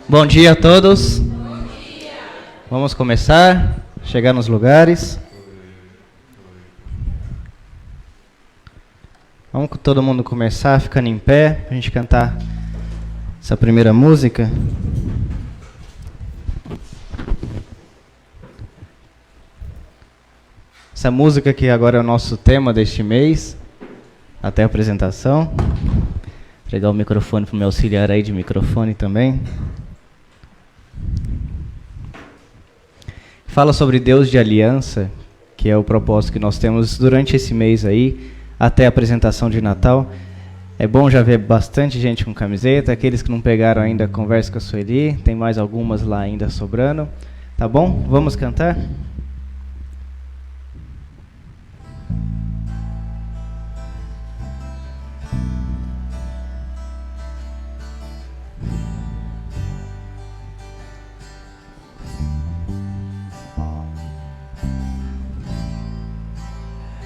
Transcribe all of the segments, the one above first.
Bom dia a todos. Bom dia. Vamos começar, chegar nos lugares. Vamos todo mundo começar ficando em pé, para a gente cantar essa primeira música. Essa música que agora é o nosso tema deste mês, até a apresentação. Vou pegar o microfone para o meu auxiliar aí de microfone também. Fala sobre Deus de aliança, que é o propósito que nós temos durante esse mês aí, até a apresentação de Natal. É bom já ver bastante gente com camiseta. Aqueles que não pegaram ainda, conversa com a Sueli. Tem mais algumas lá ainda sobrando. Tá bom? Vamos cantar?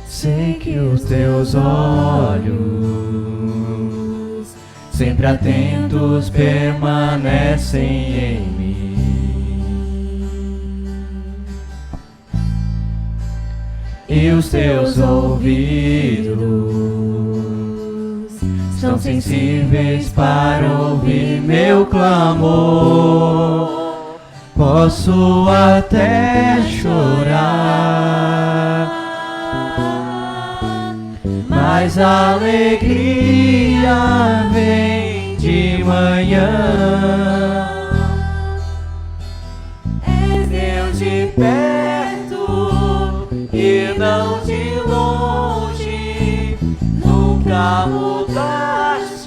Sei que os teus olhos, sempre atentos, permanecem em mim, e os teus ouvidos são sensíveis para ouvir meu clamor. Posso até chorar, mas a alegria vem de manhã. És Deus de perto e não de longe, nunca mudastes,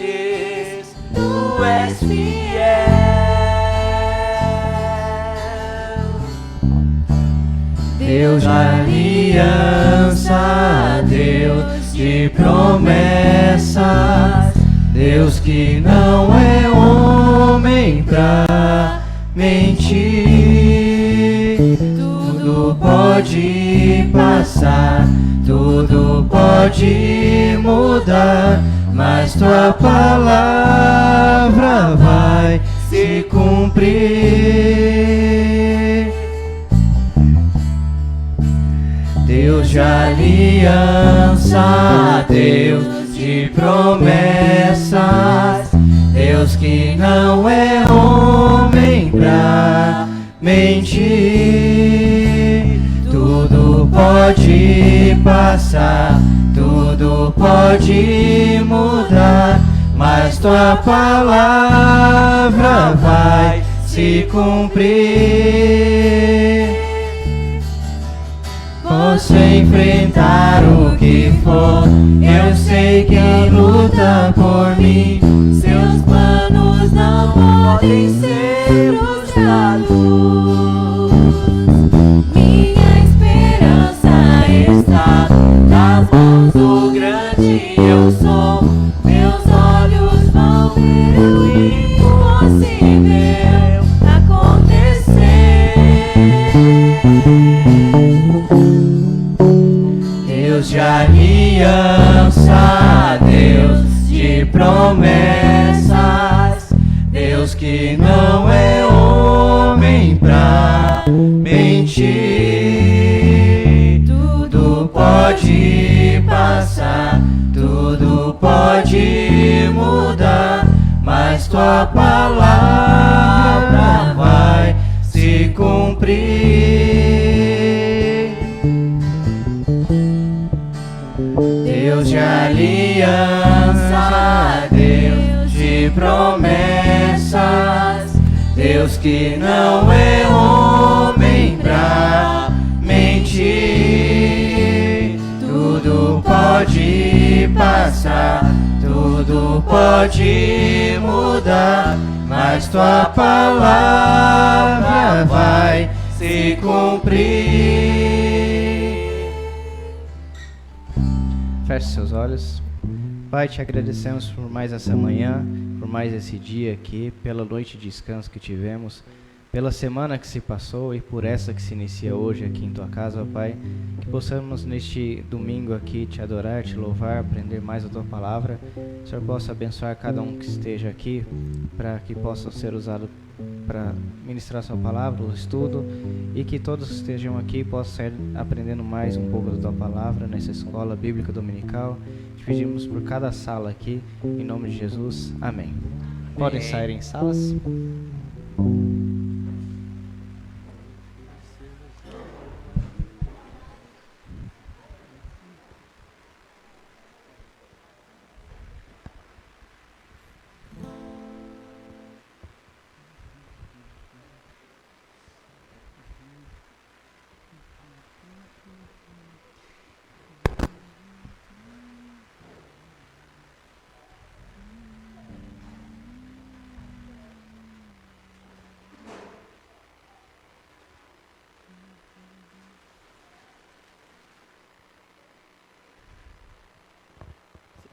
tu és fiel. Deus de aliança, Deus de promessas, Deus que não é homem pra mentir. Tudo pode passar, tudo pode mudar, mas tua palavra vai se cumprir. Deus de aliança, Deus de promessas, Deus que não é homem pra mentir. Tudo pode passar, tudo pode mudar, mas tua palavra vai se cumprir. Posso enfrentar o que for, eu sei quem luta por mim. Seus planos não podem ser frustrados. Minha esperança está nas mãos do grande eu sou. Meus olhos vão ver o impossível acontecer. Deus de aliança, Deus de promessas, Deus que não é homem pra mentir. Tudo pode passar, tudo pode mudar, mas tua palavra vai se cumprir. Deus de aliança, Deus de promessas, Deus que não é homem pra mentir. Tudo pode passar, tudo pode mudar, mas tua palavra vai se cumprir. Feche seus olhos. Pai, te agradecemos por mais essa manhã, por mais esse dia aqui, pela noite de descanso que tivemos. pela semana que se passou e por essa que se inicia hoje aqui em tua casa, ó Pai, que possamos neste domingo aqui te adorar, te louvar, aprender mais a tua palavra. O Senhor possa abençoar cada um que esteja aqui, para que possa ser usado para ministrar sua palavra, o estudo, e que todos que estejam aqui possam sair aprendendo mais um pouco da tua palavra nessa escola bíblica dominical. Te pedimos por cada sala aqui, em nome de Jesus, amém. Podem sair em salas.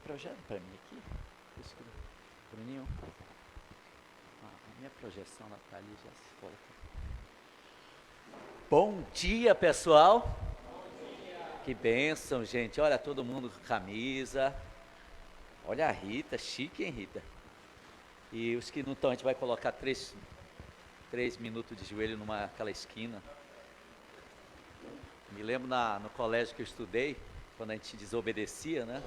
Projeta para mim aqui, Bruninho. A minha projeção está ali, já se foi. Bom dia, pessoal. Bom dia. Que bênção, gente. Olha, todo mundo com camisa. Olha a Rita, chique, hein, Rita? E os que não estão, a gente vai colocar 3 minutos de joelho naquela esquina. Me lembro no colégio que eu estudei, quando a gente desobedecia, né?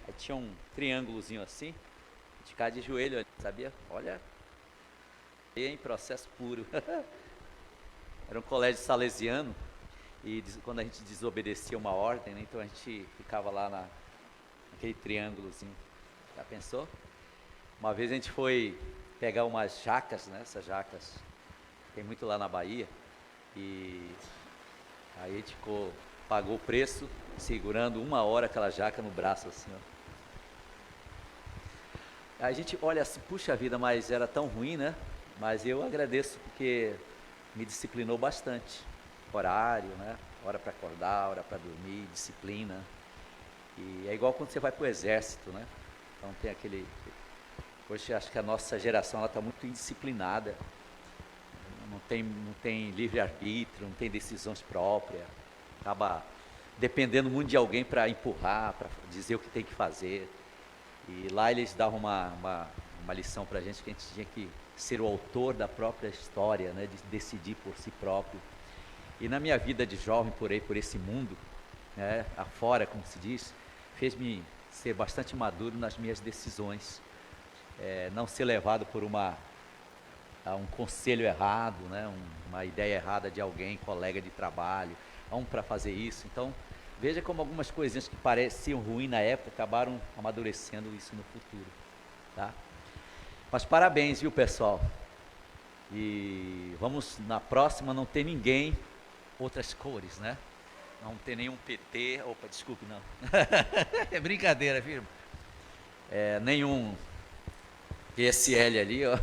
Aí tinha um triângulozinho assim, a gente ficava de joelho, sabia? Olha, em processo puro. Era um colégio salesiano, e quando a gente desobedecia uma ordem, né, então a gente ficava lá naquele triângulozinho. Já pensou? Uma vez a gente foi pegar umas jacas, né? Essas jacas tem muito lá na Bahia, e aí a gente pagou o preço, segurando 1 hora aquela jaca no braço assim, ó. A gente olha assim, puxa vida, mas era tão ruim, né? Mas eu agradeço porque me disciplinou bastante. Horário, né? Hora para acordar, hora para dormir, disciplina. E é igual quando você vai para o exército, né? Então tem aquele... Hoje acho que a nossa geração está muito indisciplinada. Não tem livre-arbítrio, não tem decisões próprias. Acaba dependendo muito de alguém para empurrar, para dizer o que tem que fazer. E lá eles davam uma lição para a gente, que a gente tinha que ser o autor da própria história, né? De decidir por si próprio. E na minha vida de jovem, por esse mundo, né? Afora, como se diz, fez-me ser bastante maduro nas minhas decisões. Não ser levado por um conselho errado, né? Uma ideia errada de alguém, colega de trabalho, para fazer isso. Então, veja como algumas coisinhas que pareciam ruins na época acabaram amadurecendo isso no futuro, tá? Mas parabéns, viu, pessoal? E vamos na próxima não ter ninguém outras cores, né? Não ter nenhum PT, desculpe, não. É brincadeira, viu? Nenhum PSL ali, ó.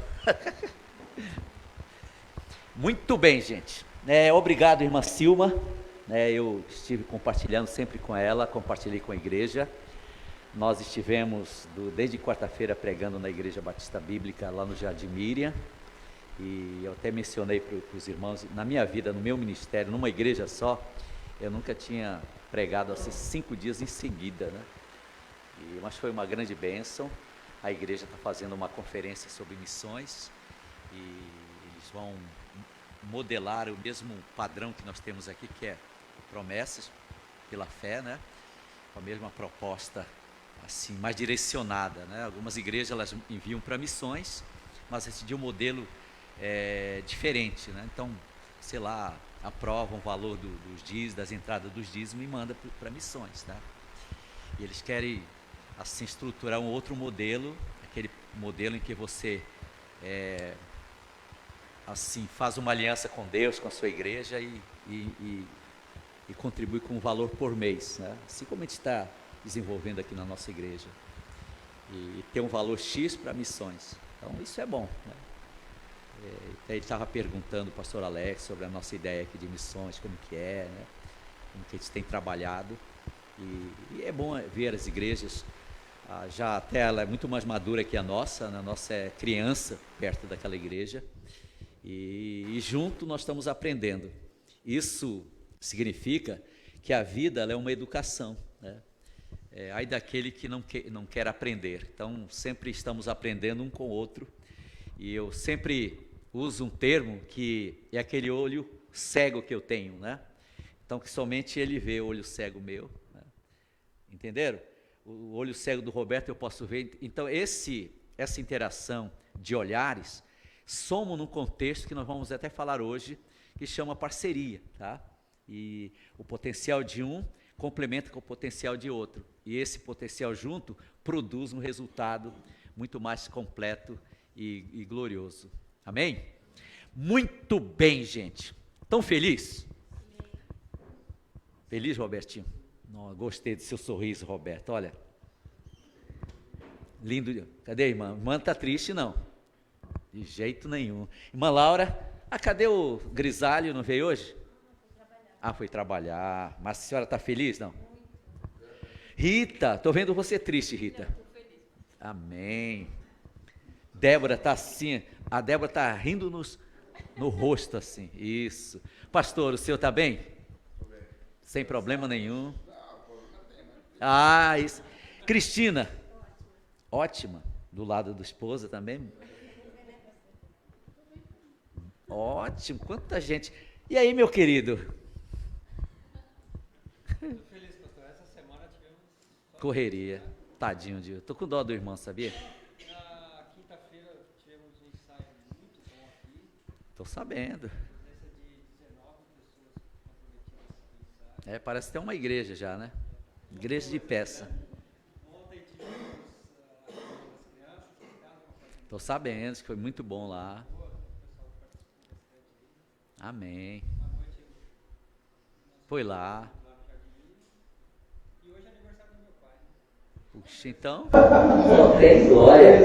Muito bem, gente. Obrigado, irmã Silma. Eu estive compartilhando sempre com ela, compartilhei com a igreja. Nós estivemos desde quarta-feira pregando na Igreja Batista Bíblica lá no Jardim Miriam, e eu até mencionei para os irmãos, na minha vida, no meu ministério, numa igreja só, eu nunca tinha pregado assim 5 dias em seguida, né? Mas foi uma grande bênção. A igreja está fazendo uma conferência sobre missões, e eles vão modelar o mesmo padrão que nós temos aqui, que é promessas pela fé, né? Com a mesma proposta, assim, mais direcionada, né? Algumas igrejas elas enviam para missões, mas esse de um modelo diferente, né? Então, sei lá, aprovam o valor das entradas dos dízimos e manda para missões, né? E eles querem assim estruturar um outro modelo, aquele modelo em que você assim faz uma aliança com Deus, com a sua igreja e contribui com um valor por mês, né? Assim como a gente está desenvolvendo aqui na nossa igreja, e tem um valor X para missões. Então isso é bom, né? Ele estava perguntando o pastor Alex sobre a nossa ideia aqui de missões, como que é, né? Como que a gente tem trabalhado, e é bom ver as igrejas, já até ela é muito mais madura que a nossa, né? A nossa é criança perto daquela igreja, E junto nós estamos aprendendo. Isso significa que a vida ela é uma educação, né? Ai daquele que não quer aprender. Então, sempre estamos aprendendo um com o outro. E eu sempre uso um termo que é aquele olho cego que eu tenho, né? Então, que somente ele vê o olho cego meu, né? Entenderam? O olho cego do Roberto eu posso ver. Então, essa interação de olhares, somos num contexto que nós vamos até falar hoje, que chama parceria, tá? E o potencial de um complementa com o potencial de outro. E esse potencial junto produz um resultado muito mais completo e glorioso. Amém? Muito bem, gente. Tão feliz? Feliz, Robertinho? Não, gostei do seu sorriso, Roberto. Olha. Lindo. Cadê a irmã? A irmã não está triste, não. De jeito nenhum. Irmã Laura, cadê o grisalho? Não veio hoje? Foi trabalhar. Mas a senhora está feliz, não? Rita, estou vendo você triste, Rita. Amém. Débora está assim, a Débora está rindo no rosto assim, isso. Pastor, o senhor está bem? Estou bem. Sem problema nenhum? Não, isso. Cristina? Ótima. Do lado da esposa também? Ótimo, quanta gente. E aí, meu querido? Estou feliz, pastor. Essa semana tivemos... Correria. Tadinho de... Estou com dó do irmão, sabia? Na quinta-feira tivemos um ensaio muito bom aqui. Estou sabendo. Presença de 19 pessoas comprometidas no ensaio. Parece ter uma igreja já, né? Igreja de peça. Ontem tivemos as crianças em casa. Estou sabendo que foi muito bom lá. O pessoal participou bastante aí. Amém. À noite Foi lá. e hoje é aniversário do meu pai. Puxa, então. Só tem glória.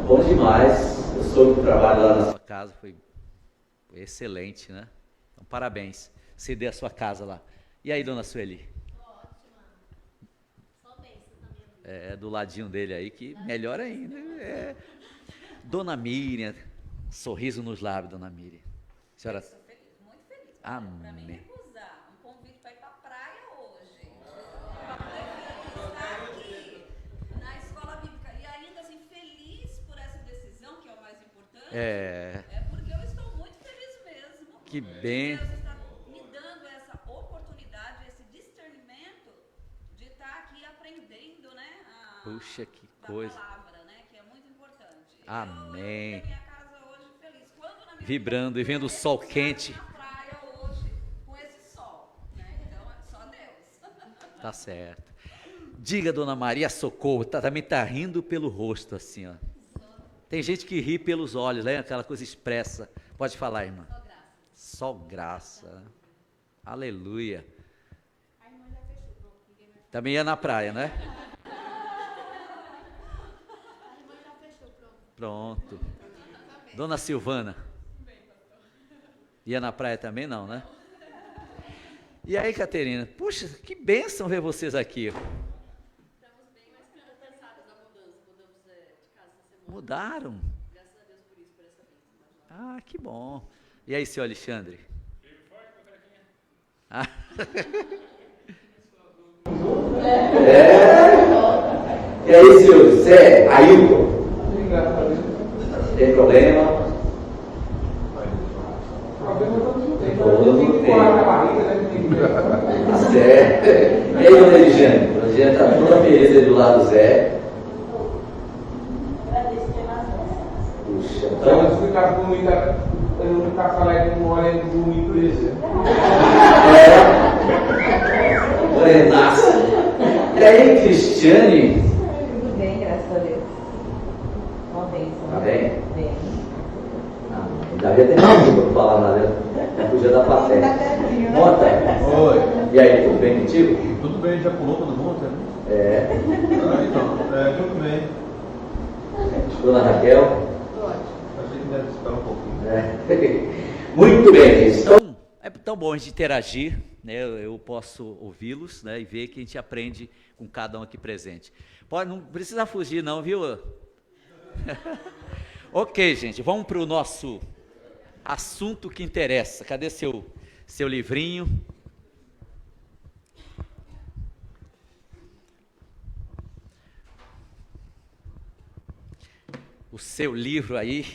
Bom demais. Eu soube o trabalho lá na sua casa, foi excelente, né? Então, parabéns. Você deu a sua casa lá. E aí, dona Sueli? Ótima. Só bênção na minha vida. Do ladinho dele aí, que melhor ainda. Dona Miriam, sorriso nos lábios, dona Miriam. Senhora... Sou feliz, muito feliz. Amém. Para mim recusar um convite para ir para a praia hoje. Para poder estar aqui na escola bíblica. E ainda assim, feliz por essa decisão, que é o mais importante. É porque eu estou muito feliz mesmo. Que bem. Deus está me dando essa oportunidade, esse discernimento de estar aqui aprendendo, né? Puxa, que da coisa. palavra, né? Que é muito importante. Amém. Eu minha casa hoje feliz. Quando na minha Vibrando e vendo o sol quente. na praia hoje com esse sol, né? Então é só Deus. Tá certo. Diga, dona Maria, socorro. Também tá rindo pelo rosto, assim, ó. Tem gente que ri pelos olhos, né? Aquela coisa expressa. Pode falar, irmã. Só graça. Né? Aleluia. Também ia na praia, né? Pronto. Dona Silvana. Ia na praia também não, né? E aí, Caterina? Puxa, que bênção ver vocês aqui. Estamos bem mais cansados da mudança. Mudamos de casa essa semana. Mudaram? Graças a Deus por isso, por essa bênção. Ah, que bom. E aí, senhor Alexandre? Ah. E aí, senhor José, Ailton? Tem problema? Todo mundo tem. Tá certo. E aí, dona Eligiane? A Eligiane está toda feliz aí do lado do Zé. Puxa, então... Vamos ficar com muita... Eu não ficar falando com uma empresa. Morenaça. E aí, Cristiane? Tudo bem, graças a Deus. Uma bênção. Tá bem? Bem. Ainda havia até tempo para falar nada. Não podia dar plateia. Mota. Oi. E aí, tudo bem contigo? Tudo bem, já pulou todo mundo? Tudo bem. Dona Raquel? Achei que deve esperar um pouquinho. Muito bem, gente. Então, é tão bom a gente interagir, né? Eu posso ouvi-los, né? E ver que a gente aprende com cada um aqui presente. Não precisa fugir não, viu? Ok, gente, vamos para o nosso assunto que interessa. Cadê seu livrinho? O seu livro aí.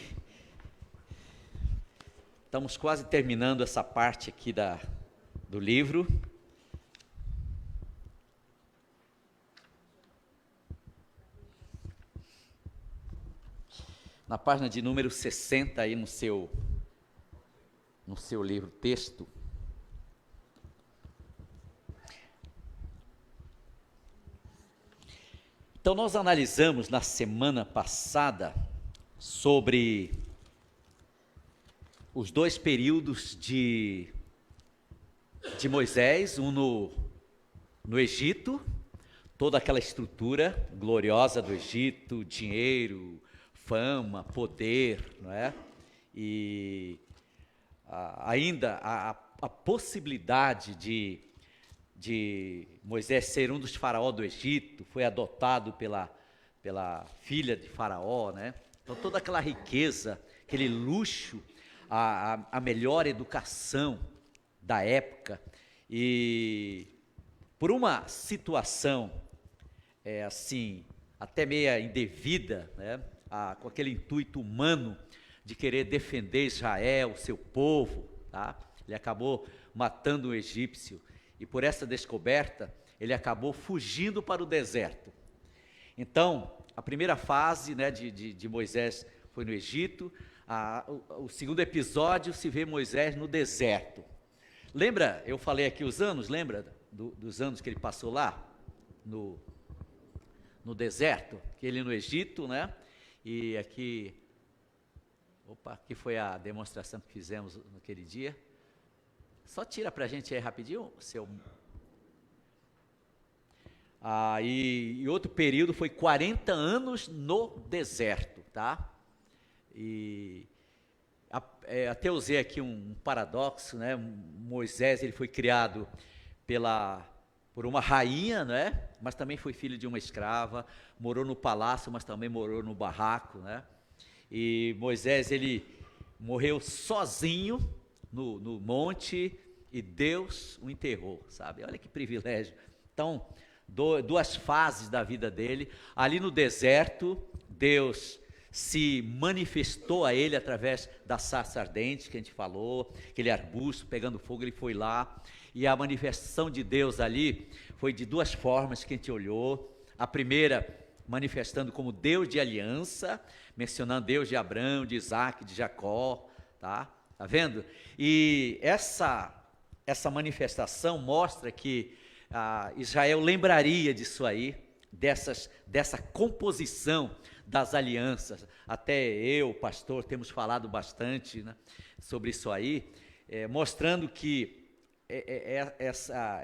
Estamos quase terminando essa parte aqui do livro. Na página de número 60 aí no seu livro texto. Então nós analisamos na semana passada sobre os dois períodos de Moisés, um no Egito, toda aquela estrutura gloriosa do Egito, dinheiro, fama, poder, não é? E ainda a possibilidade de Moisés ser um dos faraós do Egito, foi adotado pela filha de faraó, né? Então toda aquela riqueza, aquele luxo, a melhor educação da época, e por uma situação assim, até meia indevida, né? Com aquele intuito humano de querer defender Israel, seu povo, tá? Ele acabou matando o egípcio, e por essa descoberta, ele acabou fugindo para o deserto. Então, a primeira fase, né, de Moisés foi no Egito. O segundo episódio se vê Moisés no deserto. Lembra, eu falei aqui os anos, lembra dos anos que ele passou lá, no deserto? Que ele no Egito, né? E aqui foi a demonstração que fizemos naquele dia. Só tira para a gente aí rapidinho, e outro período foi 40 anos no deserto, tá? E até usei aqui um paradoxo, né? Moisés, ele foi criado por uma rainha, né? Mas também foi filho de uma escrava, morou no palácio, mas também morou no barraco, né? E Moisés, ele morreu sozinho no monte, e Deus o enterrou, sabe? Olha que privilégio. Então, duas fases da vida dele. Ali no deserto, Deus se manifestou a ele através da sarça ardente que a gente falou, aquele arbusto pegando fogo, ele foi lá, e a manifestação de Deus ali foi de duas formas que a gente olhou. A primeira, manifestando como Deus de aliança, mencionando Deus de Abraão, de Isaac, de Jacó, tá vendo? E essa manifestação mostra que Israel lembraria disso aí, dessa composição das alianças. Até eu, pastor, temos falado bastante, né, sobre isso aí, mostrando que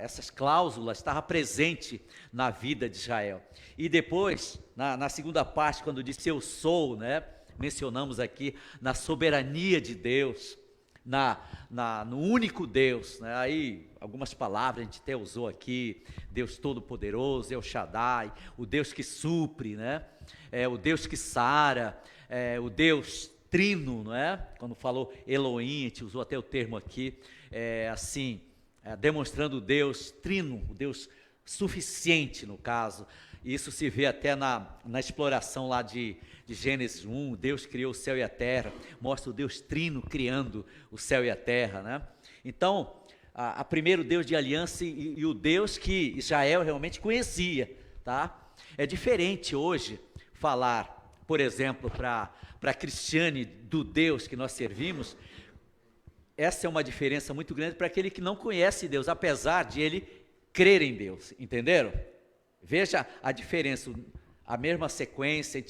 essas cláusulas estavam presentes na vida de Israel. E depois, na segunda parte, quando disse eu sou, né, mencionamos aqui na soberania de Deus, no único Deus, né? Aí algumas palavras a gente até usou aqui: Deus Todo-Poderoso, El Shaddai, o Deus que supre, né? O Deus que sara, o Deus Trino, não é? Quando falou Elohim, a gente usou até o termo aqui, demonstrando o Deus Trino, o Deus suficiente no caso. Isso se vê até na exploração lá de Gênesis 1, Deus criou o céu e a terra, mostra o Deus Trino criando o céu e a terra, né? Então, a primeiro Deus de aliança e o Deus que Israel realmente conhecia, tá? É diferente hoje falar, por exemplo, para Cristiane, do Deus que nós servimos. Essa é uma diferença muito grande para aquele que não conhece Deus, apesar de ele crer em Deus, entenderam? Veja a diferença, a mesma sequência,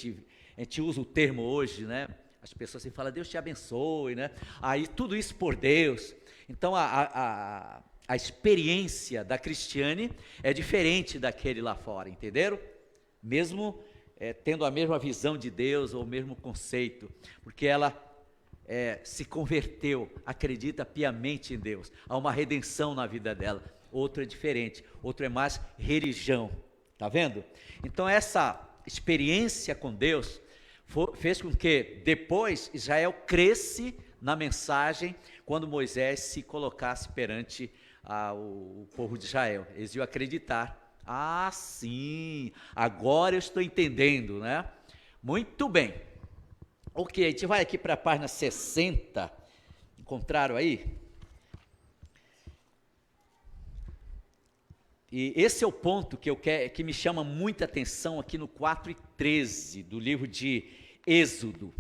a gente usa o termo hoje, né? As pessoas sempre falam, Deus te abençoe, né? Aí tudo isso por Deus. Então a experiência da Cristiane é diferente daquele lá fora, entenderam? Mesmo tendo a mesma visão de Deus ou o mesmo conceito, porque ela se converteu, acredita piamente em Deus, há uma redenção na vida dela. Outro é diferente, outro é mais religião. Tá vendo? Então essa experiência com Deus fez com que depois Israel cresce na mensagem quando Moisés se colocasse perante o povo de Israel. Eles iam acreditar. Ah, sim, agora eu estou entendendo, né? Muito bem. Ok, a gente vai aqui para a página 60. Encontraram aí? E esse é o ponto que me chama muita atenção aqui no 4 e 13 do livro de Êxodo.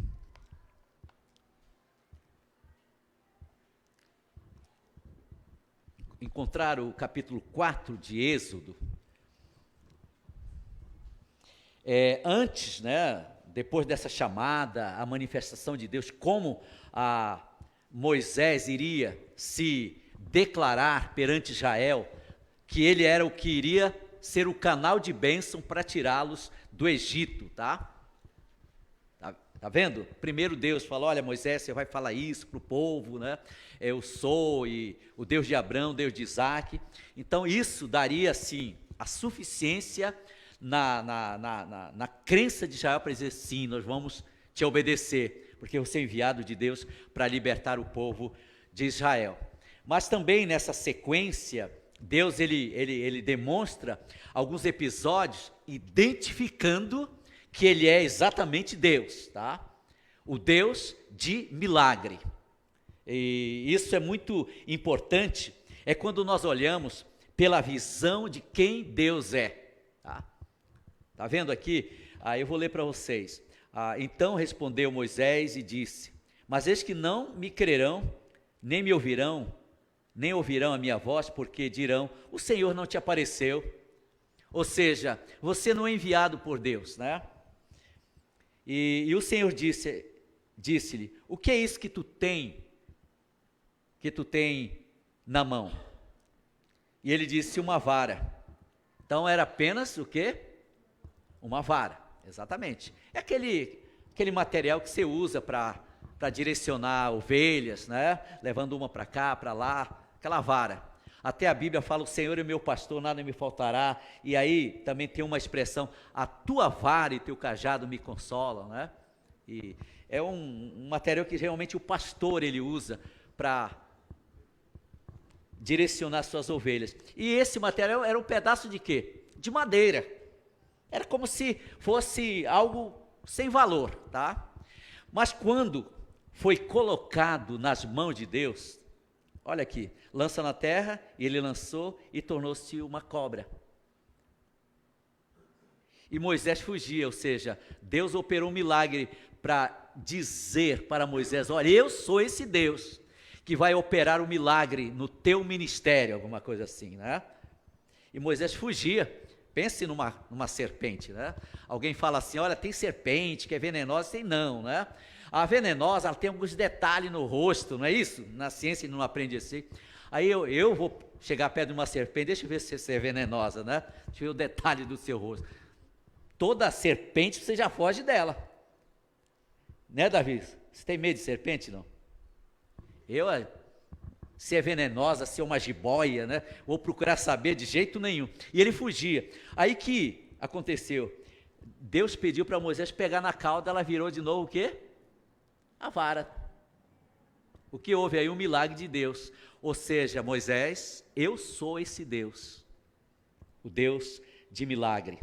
Encontraram o capítulo 4 de Êxodo? Antes, né, depois dessa chamada, a manifestação de Deus, como Moisés iria se declarar perante Israel, que ele era o que iria ser o canal de bênção para tirá-los do Egito, tá? Tá vendo? Primeiro Deus falou, olha Moisés, você vai falar isso para o povo, né? Eu sou e o Deus de Abraão, Deus de Isaac. Então isso daria, assim, a suficiência na crença de Israel para dizer, sim, nós vamos te obedecer, porque você é enviado de Deus para libertar o povo de Israel. Mas também nessa sequência, Deus ele demonstra alguns episódios identificando que ele é exatamente Deus, tá? O Deus de milagre. E isso é muito importante, é quando nós olhamos pela visão de quem Deus é, tá? Tá vendo aqui? Eu vou ler para vocês. Então respondeu Moisés e disse, mas eis que não me crerão, nem me ouvirão, nem ouvirão a minha voz, porque dirão, o Senhor não te apareceu. Ou seja, você não é enviado por Deus, né? E o Senhor disse-lhe, o que é isso que tu tem na mão? E ele disse, uma vara. Então era apenas o quê? Uma vara, exatamente. É aquele material que você usa para direcionar ovelhas, né? Levando uma para cá, para lá, aquela vara. Até a Bíblia fala, o Senhor é meu pastor, nada me faltará. E aí também tem uma expressão, a tua vara e teu cajado me consolam, né? E é um material que realmente o pastor ele usa para direcionar suas ovelhas. E esse material era um pedaço de quê? De madeira. Era como se fosse algo sem valor, tá? Mas quando foi colocado nas mãos de Deus, olha aqui, lança na terra, e ele lançou e tornou-se uma cobra. E Moisés fugia, ou seja, Deus operou um milagre para dizer para Moisés, olha, eu sou esse Deus que vai operar um milagre no teu ministério, alguma coisa assim, né? E Moisés fugia. Pense numa serpente, né? Alguém fala assim, olha, tem serpente que é venenosa, tem não, né? A venenosa, ela tem alguns detalhes no rosto, não é isso? Na ciência não aprende assim. Aí eu vou chegar perto de uma serpente, deixa eu ver se é venenosa, né? Deixa eu ver o detalhe do seu rosto. Toda serpente, você já foge dela. Né, Davi? Você tem medo de serpente, não? Se é venenosa, se é uma jiboia, né? Vou procurar saber de jeito nenhum. E ele fugia. Aí que aconteceu? Deus pediu para Moisés pegar na cauda, ela virou de novo o quê? A vara. O que houve aí? Um milagre de Deus. Ou seja, Moisés, eu sou esse Deus. O Deus de milagre.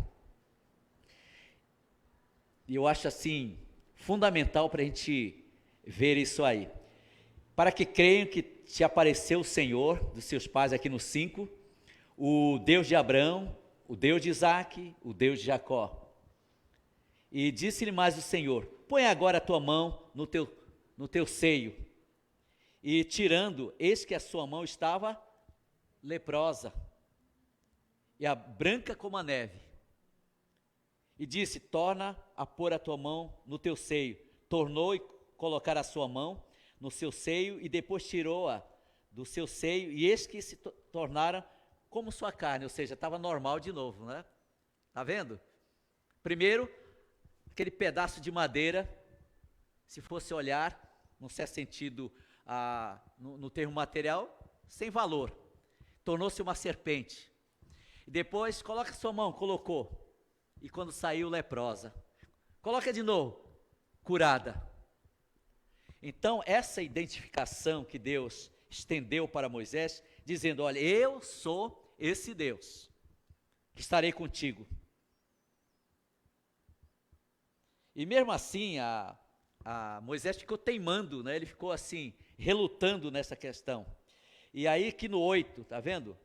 E eu acho assim, fundamental para a gente ver isso aí. Para que creiam que te apareceu o Senhor dos seus pais aqui no 5, o Deus de Abraão, o Deus de Isaac, o Deus de Jacó. E disse-lhe mais o Senhor, põe agora a tua mão no teu seio. E tirando, eis que a sua mão estava leprosa, e a branca como a neve. E disse, torna a pôr a tua mão no teu seio. Tornou e colocar a sua mão no seu seio, e depois tirou-a do seu seio, e eis que se tornaram como sua carne, ou seja, estava normal de novo, né? Está vendo? Primeiro, aquele pedaço de madeira, se fosse olhar, no certo sentido, no termo material, sem valor, tornou-se uma serpente. E depois, coloca sua mão, colocou, e quando saiu, leprosa. Coloca de novo, curada. Então, essa identificação que Deus estendeu para Moisés, dizendo, olha, eu sou esse Deus, que estarei contigo. E mesmo assim, Moisés ficou teimando, né? Ele ficou assim, relutando nessa questão. E aí que no 8, tá vendo?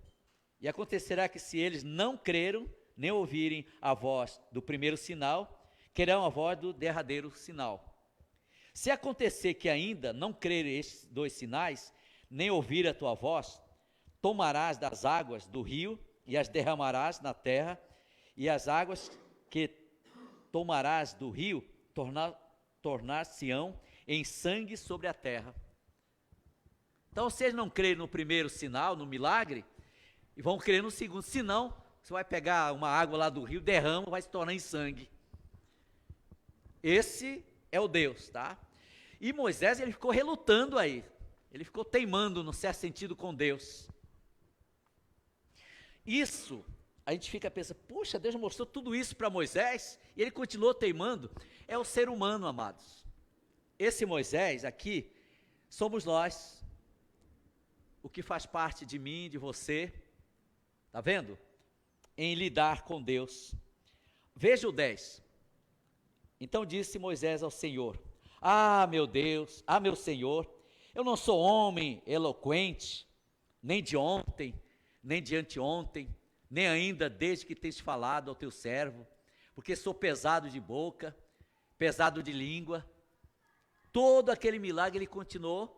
E acontecerá que se eles não creram, nem ouvirem a voz do primeiro sinal, querão a voz do derradeiro sinal. Se acontecer que ainda não crerem estes 2 sinais, nem ouvir a tua voz, tomarás das águas do rio e as derramarás na terra, e as águas que tomarás do rio tornar-se-ão em sangue sobre a terra. Então, vocês não creem no primeiro sinal, no milagre, e vão crer no segundo. Senão, você vai pegar uma água lá do rio, derrama, vai se tornar em sangue. Esse é o Deus, tá? E Moisés, ele ficou relutando aí. Ele ficou teimando, no certo sentido, com Deus. Isso, a gente fica pensando, puxa, Deus mostrou tudo isso para Moisés, e ele continuou teimando. É o ser humano, amados. Esse Moisés aqui, somos nós. O que faz parte de mim, de você, tá vendo? Em lidar com Deus. Veja o 10. Então disse Moisés ao Senhor, meu Deus, meu Senhor, eu não sou homem eloquente, nem de ontem, nem de anteontem, nem ainda desde que tens falado ao teu servo, porque sou pesado de boca, pesado de língua. Todo aquele milagre ele continuou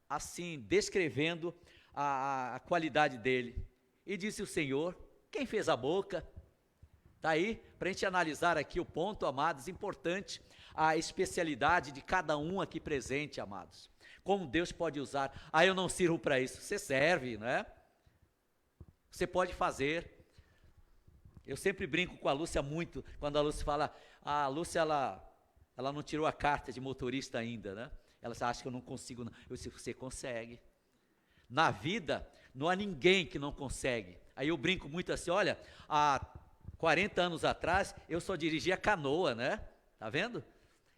assim, descrevendo a qualidade dele. E disse o Senhor, quem fez a boca? Está aí, para a gente analisar aqui o ponto, amados, importante, a especialidade de cada um aqui presente, amados. Como Deus pode usar. Eu não sirvo para isso. Você serve, né? Você pode fazer. Eu sempre brinco com a Lúcia muito, quando a Lúcia fala, a Lúcia, ela não tirou a carta de motorista ainda, né? Ela acha que eu não consigo, não. Eu disse, você consegue. Na vida, não há ninguém que não consegue. Aí eu brinco muito assim, olha, há 40 anos atrás, eu só dirigia canoa, né? Tá vendo?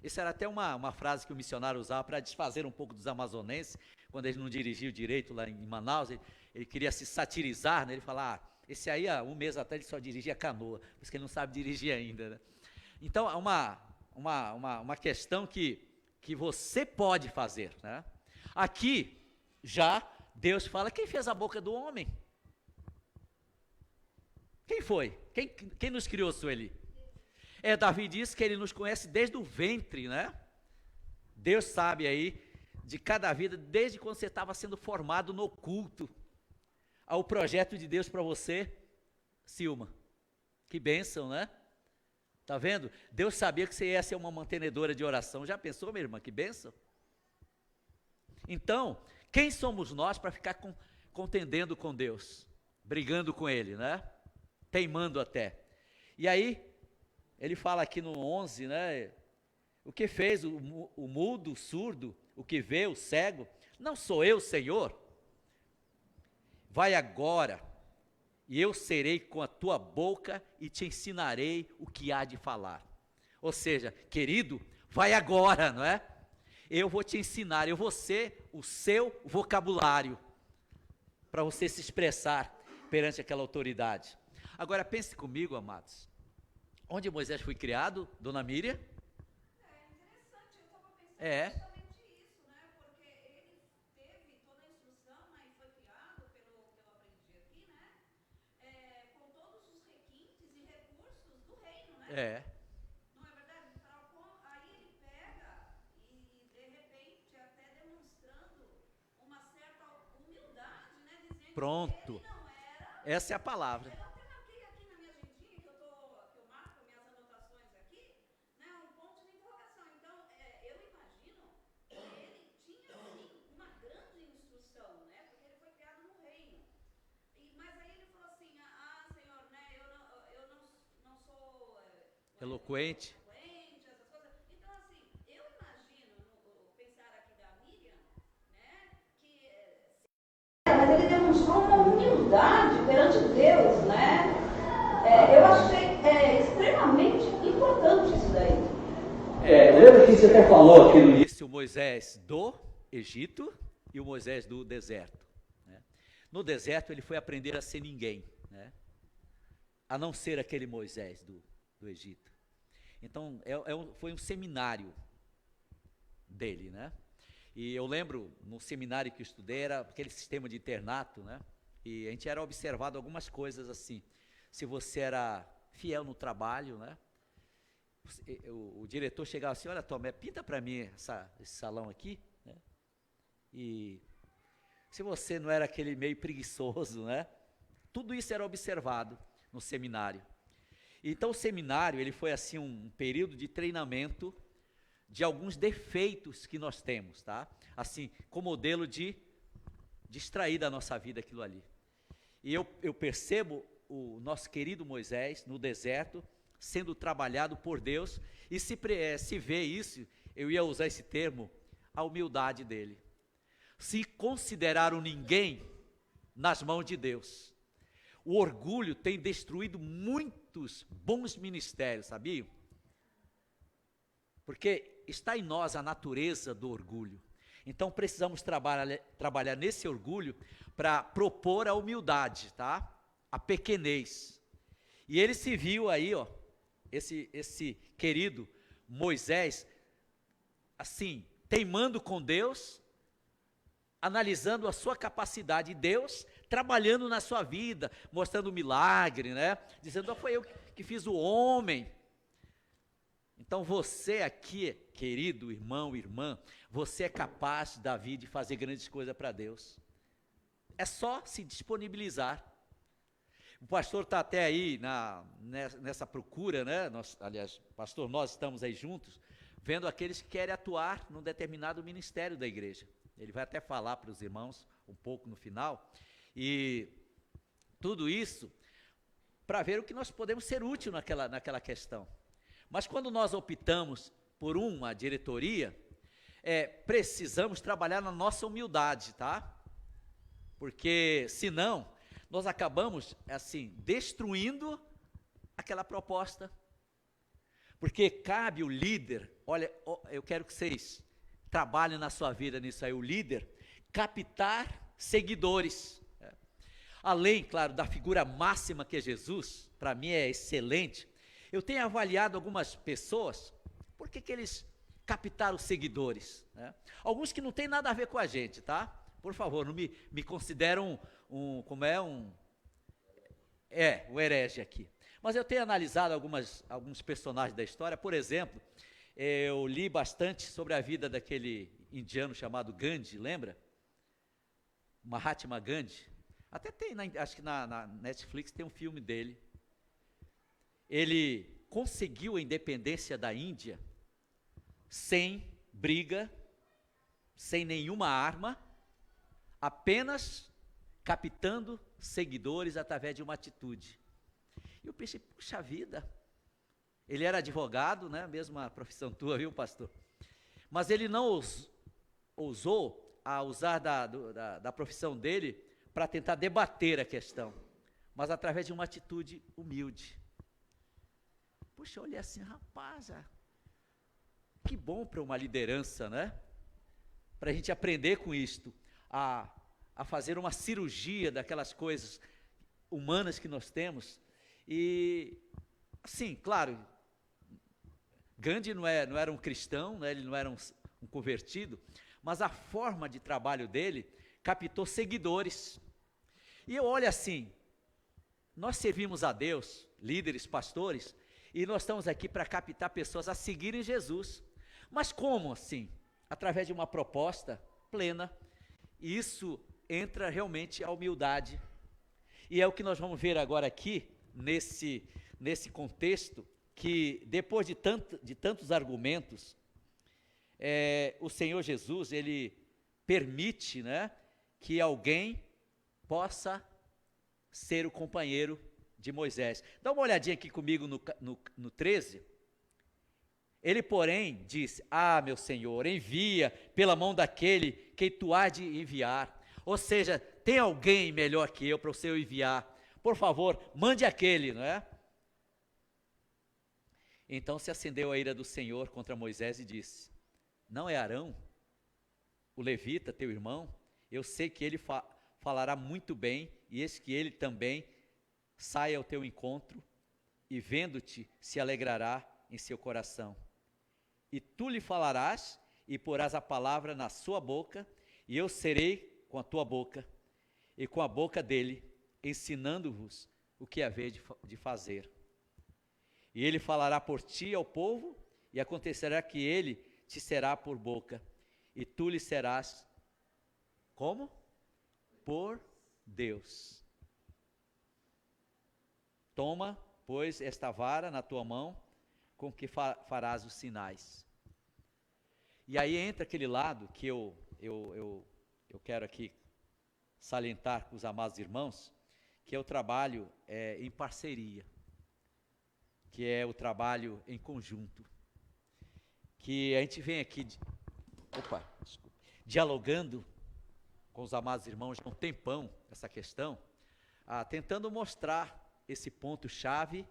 Isso era até uma frase que o missionário usava para desfazer um pouco dos amazonenses, quando eles não dirigiam direito lá em Manaus, ele queria se satirizar, né? Ele falava, esse aí há um mês atrás ele só dirigia canoa, por isso que ele não sabe dirigir ainda, né? Então, é uma questão que você pode fazer, né? Aqui, já, Deus fala, quem fez a boca do homem? Quem foi? Quem nos criou, Sueli? Davi diz que ele nos conhece desde o ventre, né? Deus sabe aí de cada vida, desde quando você estava sendo formado no oculto. Ao projeto de Deus para você, Silma. Que bênção, né? Tá vendo? Deus sabia que você ia ser uma mantenedora de oração. Já pensou, minha irmã? Que bênção. Então, quem somos nós para ficar contendendo com Deus? Brigando com Ele, né? Teimando até. E aí, ele fala aqui no 11, né? O que fez o mudo, o surdo, o que vê, o cego? Não sou eu, Senhor? Vai agora, e eu serei com a tua boca e te ensinarei o que há de falar. Ou seja, querido, vai agora, não é? Eu vou te ensinar, eu vou ser o seu vocabulário, para você se expressar perante aquela autoridade. Agora pense comigo, amados, onde Moisés foi criado, dona Miriam? Interessante, eu estava pensando justamente isso, né? Porque ele teve toda a instrução, né? E foi criado, pelo que eu aprendi aqui, né? Com todos os requintes e recursos do reino, né? Não é verdade? Então, aí ele pega e, de repente, até demonstrando uma certa humildade, né? Dizendo Pronto. que ele não era... Essa é a palavra. Eloquente. Essas coisas. Então, assim, eu imagino, pensar aqui da Miriam, né, que... Mas ele demonstrou uma humildade perante Deus, né? Eu achei extremamente importante isso daí. Lembra que você até falou aqui no início, o Moisés do Egito e o Moisés do deserto. Né? No deserto ele foi aprender a ser ninguém, né? A não ser aquele Moisés do Egito. Então foi um seminário dele, né? E eu lembro, no seminário que eu estudei, era aquele sistema de internato, né? E a gente era observado algumas coisas assim. Se você era fiel no trabalho, né? O diretor chegava assim, olha, Tomé, pinta para mim esse salão aqui, né? E se você não era aquele meio preguiçoso, né? Tudo isso era observado no seminário. Então o seminário, ele foi assim um período de treinamento de alguns defeitos que nós temos, tá? Assim, com modelo de extrair da nossa vida aquilo ali. E eu percebo o nosso querido Moisés no deserto sendo trabalhado por Deus, e se vê isso, eu ia usar esse termo, a humildade dele. Se considerar um ninguém nas mãos de Deus. O orgulho tem destruído muitos bons ministérios, sabiam? Porque está em nós a natureza do orgulho. Então precisamos trabalhar nesse orgulho para propor a humildade, tá? A pequenez. E ele se viu aí, ó, esse querido Moisés, assim, teimando com Deus, analisando a sua capacidade, Deus trabalhando na sua vida, mostrando milagre, né? Dizendo, foi eu que fiz o homem. Então você aqui, querido irmão, irmã, você é capaz, Davi, de fazer grandes coisas para Deus. É só se disponibilizar. O pastor está até aí nessa procura, né? Aliás, pastor, nós estamos aí juntos, vendo aqueles que querem atuar num determinado ministério da igreja. Ele vai até falar para os irmãos um pouco no final. E tudo isso para ver o que nós podemos ser útil naquela questão. Mas quando nós optamos por uma diretoria, precisamos trabalhar na nossa humildade, tá? Porque senão nós acabamos assim destruindo aquela proposta. Porque cabe o líder, olha, eu quero que vocês trabalhem na sua vida nisso aí, o líder captar seguidores. Além, claro, da figura máxima que é Jesus, para mim é excelente. Eu tenho avaliado algumas pessoas, por que eles captaram seguidores, né? Alguns que não tem nada a ver com a gente, tá? Por favor, não me consideram um herege aqui. Mas eu tenho analisado alguns personagens da história. Por exemplo, eu li bastante sobre a vida daquele indiano chamado Gandhi, lembra? Mahatma Gandhi. Até tem, acho que na Netflix tem um filme dele. Ele conseguiu a independência da Índia sem briga, sem nenhuma arma, apenas captando seguidores através de uma atitude. E eu pensei, puxa vida, ele era advogado, né? Mesma profissão tua, viu, pastor? Mas ele não ousou a usar da profissão dele para tentar debater a questão, mas através de uma atitude humilde. Puxa, eu olhei assim, rapaz, que bom para uma liderança, né? Para a gente aprender com isto, a fazer uma cirurgia daquelas coisas humanas que nós temos. E, assim, claro, Gandhi não era um cristão, né? Ele não era um convertido, mas a forma de trabalho dele captou seguidores. E eu olho assim, nós servimos a Deus, líderes, pastores, e nós estamos aqui para captar pessoas a seguirem Jesus. Mas como assim? Através de uma proposta plena. E isso entra realmente a humildade. E é o que nós vamos ver agora aqui, nesse contexto, que depois de tantos argumentos, o Senhor Jesus, ele permite, né, que alguém possa ser o companheiro de Moisés. Dá uma olhadinha aqui comigo no 13. Ele, porém, disse, meu Senhor, envia pela mão daquele que tu há de enviar. Ou seja, tem alguém melhor que eu para o Senhor enviar. Por favor, mande aquele, não é? Então se acendeu a ira do Senhor contra Moisés e disse: não é Arão, o levita, teu irmão? Eu sei que ele falará muito bem, e eis que ele também sai ao teu encontro, e vendo-te se alegrará em seu coração. E tu lhe falarás, e porás a palavra na sua boca, e eu serei com a tua boca, e com a boca dele, ensinando-vos o que haver de fazer. E ele falará por ti ao povo, e acontecerá que ele te será por boca, e tu lhe serás, como? Por Deus. Toma, pois, esta vara na tua mão, com que farás os sinais. E aí entra aquele lado que eu quero aqui salientar com os amados irmãos, que é o trabalho em parceria, que é o trabalho em conjunto, que a gente vem aqui, dialogando com os amados irmãos há um tempão, essa questão, tentando mostrar esse ponto-chave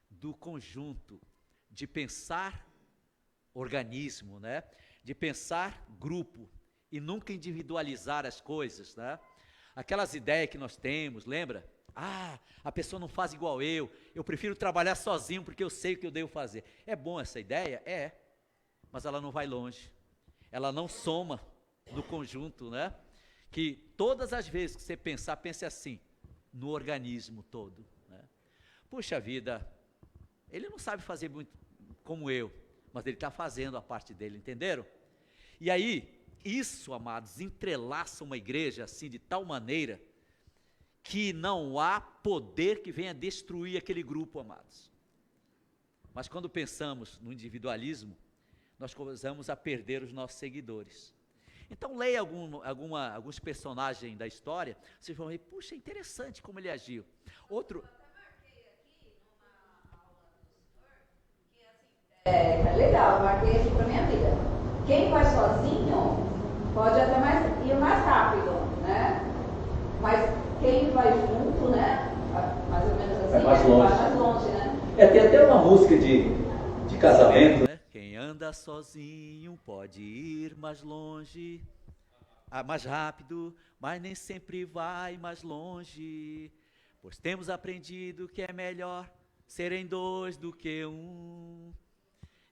do conjunto, de pensar organismo, né? De pensar grupo, e nunca individualizar as coisas, né? Aquelas ideias que nós temos, lembra? A pessoa não faz igual eu prefiro trabalhar sozinho porque eu sei o que eu devo fazer. É bom essa ideia? É, mas ela não vai longe, ela não soma no conjunto, né? Que todas as vezes que você pensar, pense assim, no organismo todo, né? Puxa vida, ele não sabe fazer muito como eu, mas ele está fazendo a parte dele, entenderam? E aí, isso, amados, entrelaça uma igreja assim de tal maneira que não há poder que venha destruir aquele grupo, amados. Mas quando pensamos no individualismo, nós começamos a perder os nossos seguidores. Então leia alguns personagens da história, vocês vão ver, puxa, é interessante como ele agiu. Outro... É legal, marquei aqui para minha vida. Quem vai sozinho pode até ir mais rápido, né? Mas quem vai junto, né? Mais ou menos assim, vai mais longe, né? Tem até uma música de casamento, né? Quem anda sozinho pode ir mais longe, mais rápido, mas nem sempre vai mais longe, pois temos aprendido que é melhor serem dois do que um.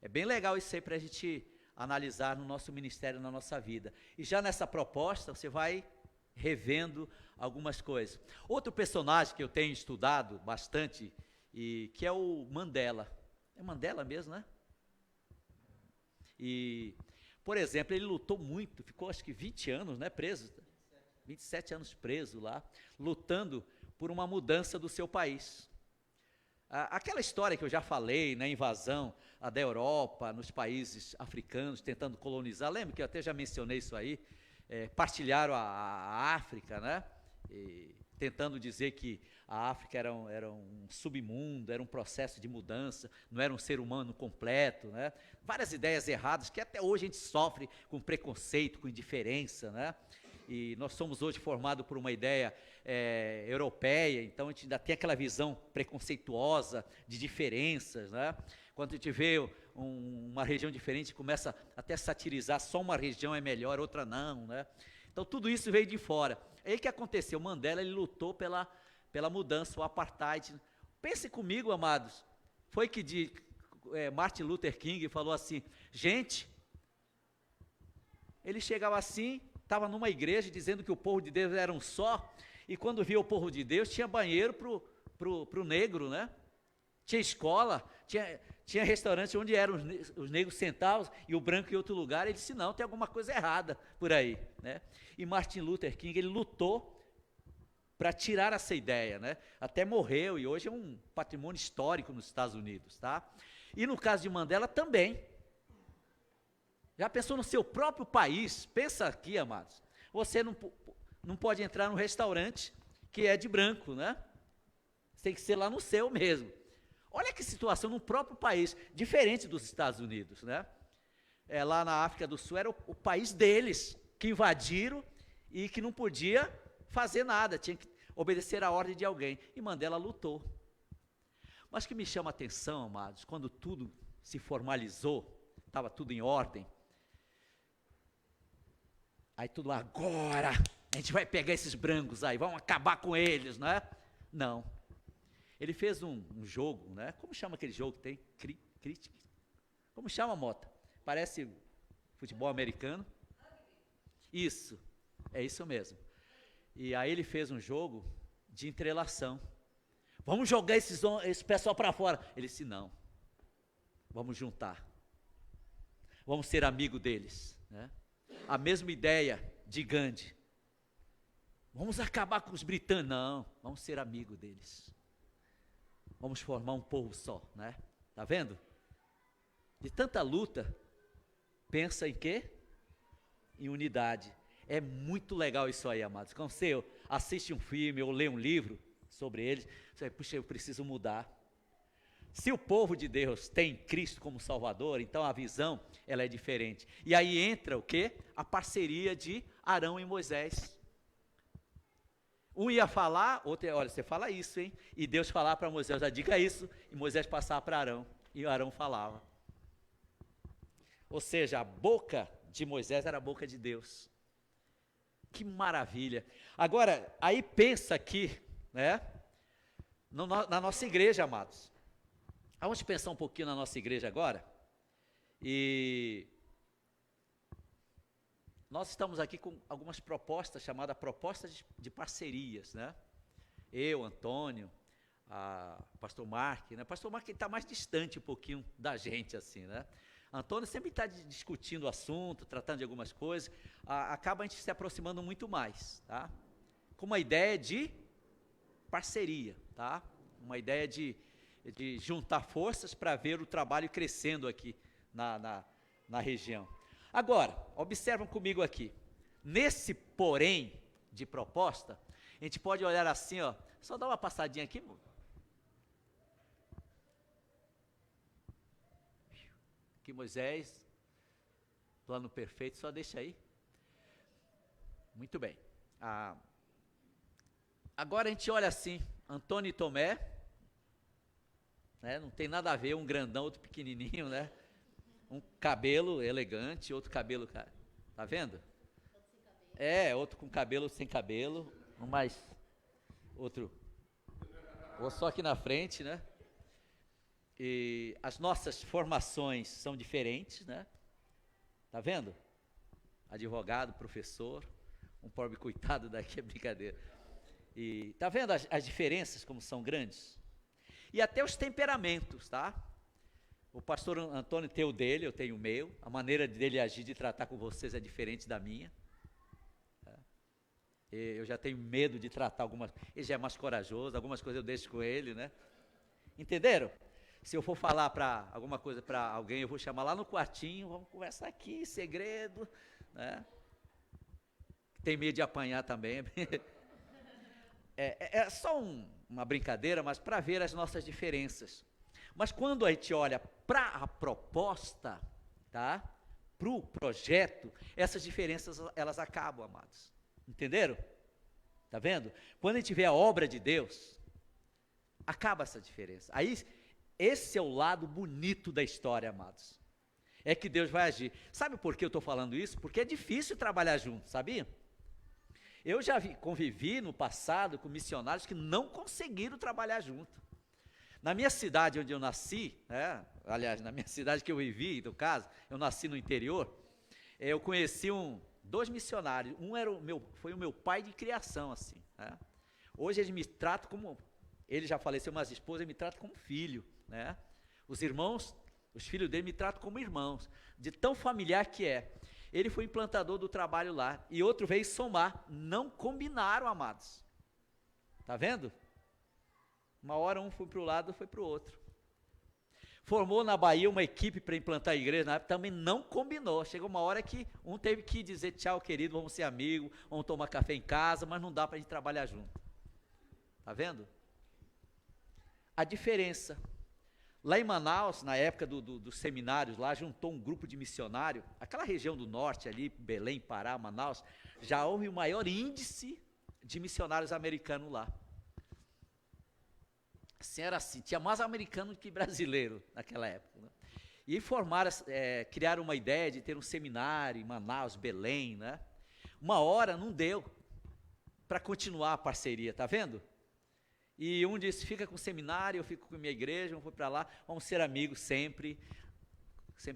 É bem legal isso aí para a gente analisar no nosso ministério, na nossa vida. E já nessa proposta, você vai revendo algumas coisas. Outro personagem que eu tenho estudado bastante, e que é o Mandela. É Mandela mesmo, né? E, por exemplo, ele lutou muito, ficou acho que 20 anos, né, preso. 27 anos preso lá, lutando por uma mudança do seu país. Aquela história que eu já falei, na invasão da Europa, nos países africanos, tentando colonizar, lembra que eu até já mencionei isso aí, partilharam a África, né? E tentando dizer que a África era um submundo, era um processo de mudança, não era um ser humano completo, né? Várias ideias erradas que até hoje a gente sofre com preconceito, com indiferença, né? E nós somos hoje formados por uma ideia europeia, então a gente ainda tem aquela visão preconceituosa de diferenças, né? Quando a gente vê uma região diferente, começa até a satirizar, só uma região é melhor, outra não, né? Então tudo isso veio de fora. Aí o que aconteceu? Mandela, ele lutou pela mudança, o apartheid. Pense comigo, amados, foi que Martin Luther King falou assim, gente, ele chegava assim, estava numa igreja dizendo que o povo de Deus era um só, e quando via o povo de Deus, tinha banheiro pro negro, né? Tinha escola, tinha restaurante onde eram os negros sentados e o branco em outro lugar. Ele disse, não, tem alguma coisa errada por aí, né? E Martin Luther King, ele lutou para tirar essa ideia, né? Até morreu, e hoje é um patrimônio histórico nos Estados Unidos, tá? E no caso de Mandela também. Já pensou no seu próprio país? Pensa aqui, amados, você não pode entrar num restaurante que é de branco, né? Tem que ser lá no seu mesmo. Olha que situação no próprio país, diferente dos Estados Unidos, né? Lá na África do Sul era o país deles, que invadiram e que não podia fazer nada, tinha que obedecer a ordem de alguém. E Mandela lutou. Mas o que me chama a atenção, amados, quando tudo se formalizou, estava tudo em ordem. Aí tudo, agora a gente vai pegar esses brancos aí, vamos acabar com eles, não é? Não. Ele fez um jogo, né? Como chama aquele jogo que tem? Como chama, Mota? Parece futebol americano. Isso, é isso mesmo. E aí ele fez um jogo de entrelação. Vamos jogar esse pessoal para fora. Ele disse, não. Vamos juntar. Vamos ser amigo deles, né? A mesma ideia de Gandhi. Vamos acabar com os britânicos. Não, vamos ser amigo deles. Vamos formar um povo só, né? Tá vendo? De tanta luta, pensa em quê? Em unidade. É muito legal isso aí, amados. Quando você assiste um filme ou lê um livro sobre eles, você vai, puxa, eu preciso mudar. Se o povo de Deus tem Cristo como Salvador, então a visão, ela é diferente. E aí entra o quê? A parceria de Arão e Moisés. Um ia falar, outro ia, olha, você fala isso, hein? E Deus falar para Moisés, já diga isso, e Moisés passava para Arão, e Arão falava. Ou seja, a boca de Moisés era a boca de Deus. Que maravilha. Agora, aí pensa aqui, né? Na nossa igreja, amados. Vamos pensar um pouquinho na nossa igreja agora. E nós estamos aqui com algumas propostas, chamadas propostas de parcerias, né? Eu, Antônio, pastor Mark, né? Pastor Mark está mais distante um pouquinho da gente, assim, né? Antônio sempre está discutindo o assunto, tratando de algumas coisas, acaba a gente se aproximando muito mais, tá? Com uma ideia de parceria, tá? Uma ideia de juntar forças para ver o trabalho crescendo aqui na região. Agora, observam comigo aqui, nesse porém de proposta, a gente pode olhar assim, ó, só dá uma passadinha aqui, que Moisés, plano perfeito, só deixa aí. Muito bem. Agora a gente olha assim, Antônio e Tomé, né, não tem nada a ver, um grandão, outro pequenininho, né? Um cabelo elegante, outro cabelo, tá vendo? Outro com cabelo sem cabelo, outro só aqui na frente, né? E as nossas formações são diferentes, né? Tá vendo? Advogado, professor, um pobre coitado daqui, é brincadeira. E tá vendo as diferenças como são grandes? E até os temperamentos, tá? O pastor Antônio tem o dele, eu tenho o meu. A maneira dele agir, de tratar com vocês é diferente da minha. Eu já tenho medo de tratar algumas... Ele já é mais corajoso, algumas coisas eu deixo com ele, né? Entenderam? Se eu for falar alguma coisa para alguém, eu vou chamar lá no quartinho, vamos conversar aqui, segredo, né? Tem medo de apanhar também. É só uma brincadeira, mas para ver as nossas diferenças. Mas quando a gente olha para a proposta, tá? Para o projeto, essas diferenças, elas acabam, amados. Entenderam? Tá vendo? Quando a gente vê a obra de Deus, acaba essa diferença. Aí, esse é o lado bonito da história, amados. É que Deus vai agir. Sabe por que eu estou falando isso? Porque é difícil trabalhar junto, sabia? Eu já convivi no passado com missionários que não conseguiram trabalhar junto. Na minha cidade onde eu nasci, aliás, na minha cidade que eu vivi, no caso, eu nasci no interior, eu conheci dois missionários. Foi o meu pai de criação, assim. Né? Hoje ele me trata como... Ele já faleceu, mas a esposa me trata como filho, né? Os filhos dele me tratam como irmãos, de tão familiar que é. Ele foi implantador do trabalho lá, e outro veio somar. Não combinaram, amados. Tá vendo? Uma hora um foi para o lado, foi para o outro. Formou na Bahia uma equipe para implantar a igreja, na época também não combinou. Chegou uma hora que um teve que dizer tchau, querido, vamos ser amigos, vamos tomar café em casa, mas não dá para a gente trabalhar junto. Tá vendo? A diferença. Lá em Manaus, na época dos seminários lá, juntou um grupo de missionários, aquela região do norte ali, Belém, Pará, Manaus, já houve o maior índice de missionários americanos lá. Assim, era assim, tinha mais americano que brasileiro naquela época, né? E criaram uma ideia de ter um seminário em Manaus, Belém, né? Uma hora não deu para continuar a parceria, tá vendo? E um disse, fica com o seminário, eu fico com a minha igreja, vamos para lá, vamos ser amigos sempre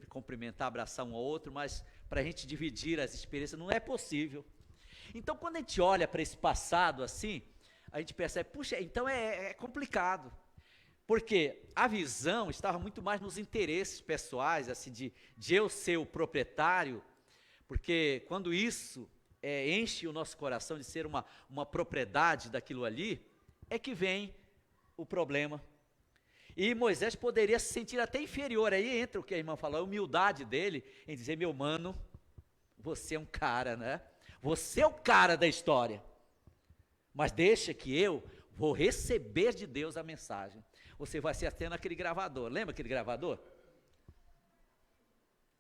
cumprimentar, abraçar um ao outro, mas para a gente dividir as experiências não é possível. Então, quando a gente olha para esse passado assim, a gente percebe, puxa, então é complicado. Porque a visão estava muito mais nos interesses pessoais, assim, de eu ser o proprietário, porque quando isso enche o nosso coração de ser uma propriedade daquilo ali, é que vem o problema. E Moisés poderia se sentir até inferior, aí entra o que a irmã falou, a humildade dele, em dizer, meu mano, você é um cara, né? Você é o cara da história, mas deixa que eu vou receber de Deus a mensagem. Você vai ser até naquele gravador, lembra aquele gravador?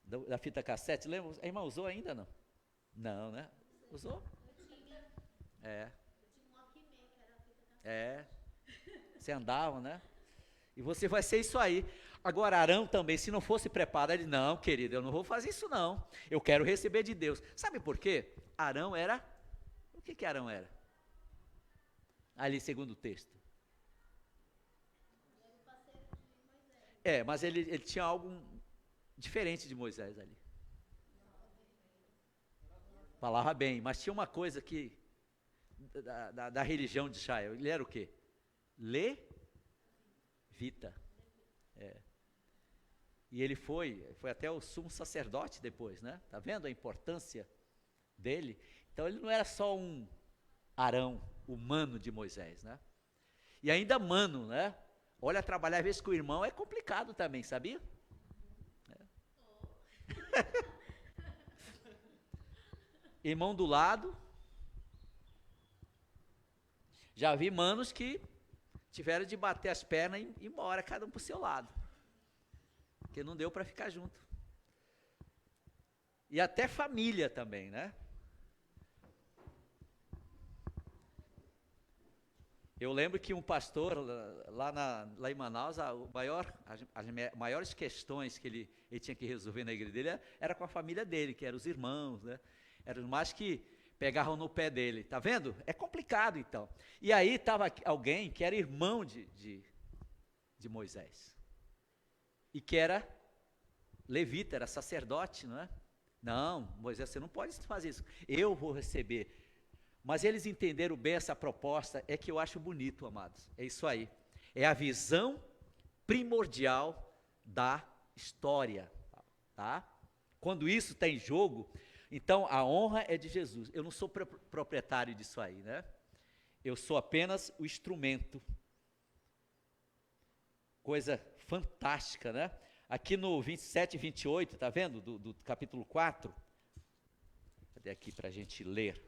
Da fita cassete, lembra? A irmã usou ainda, não? Não, né? Usou? Você andava, né? E você vai ser isso aí. Agora, Arão também, se não fosse preparado, ele, não, querido, eu não vou fazer isso não. Eu quero receber de Deus. Sabe por quê? Arão era, o que Arão era? Ali, segundo o texto. Mas ele tinha algo diferente de Moisés ali. Falava bem, mas tinha uma coisa que, da religião de Israel, ele era o quê? Levita. E ele foi até o sumo sacerdote depois, né? Tá vendo a importância dele? Então ele não era só um Arão, o mano de Moisés, né? E ainda mano, né? Olha, trabalhar às vezes com o irmão é complicado também, sabia? Irmão do lado. Já vi manos que tiveram de bater as pernas e ir embora, cada um para o seu lado. Porque não deu para ficar junto. E até família também, né? Eu lembro que um pastor lá em Manaus, as maiores questões que ele tinha que resolver na igreja dele era com a família dele, que eram os irmãos, né? Eram os mais que pegavam no pé dele, tá vendo? É complicado então. E aí estava alguém que era irmão de Moisés, e que era levita, era sacerdote, não é? Não, Moisés, você não pode fazer isso, eu vou receber. Mas eles entenderam bem essa proposta, é que eu acho bonito, amados, é isso aí, é a visão primordial da história, tá? Quando isso está em jogo, então a honra é de Jesus, eu não sou proprietário disso aí, né? Eu sou apenas o instrumento. Coisa fantástica, né? Aqui no 27 e 28, tá vendo? Do capítulo 4, cadê aqui para a gente ler?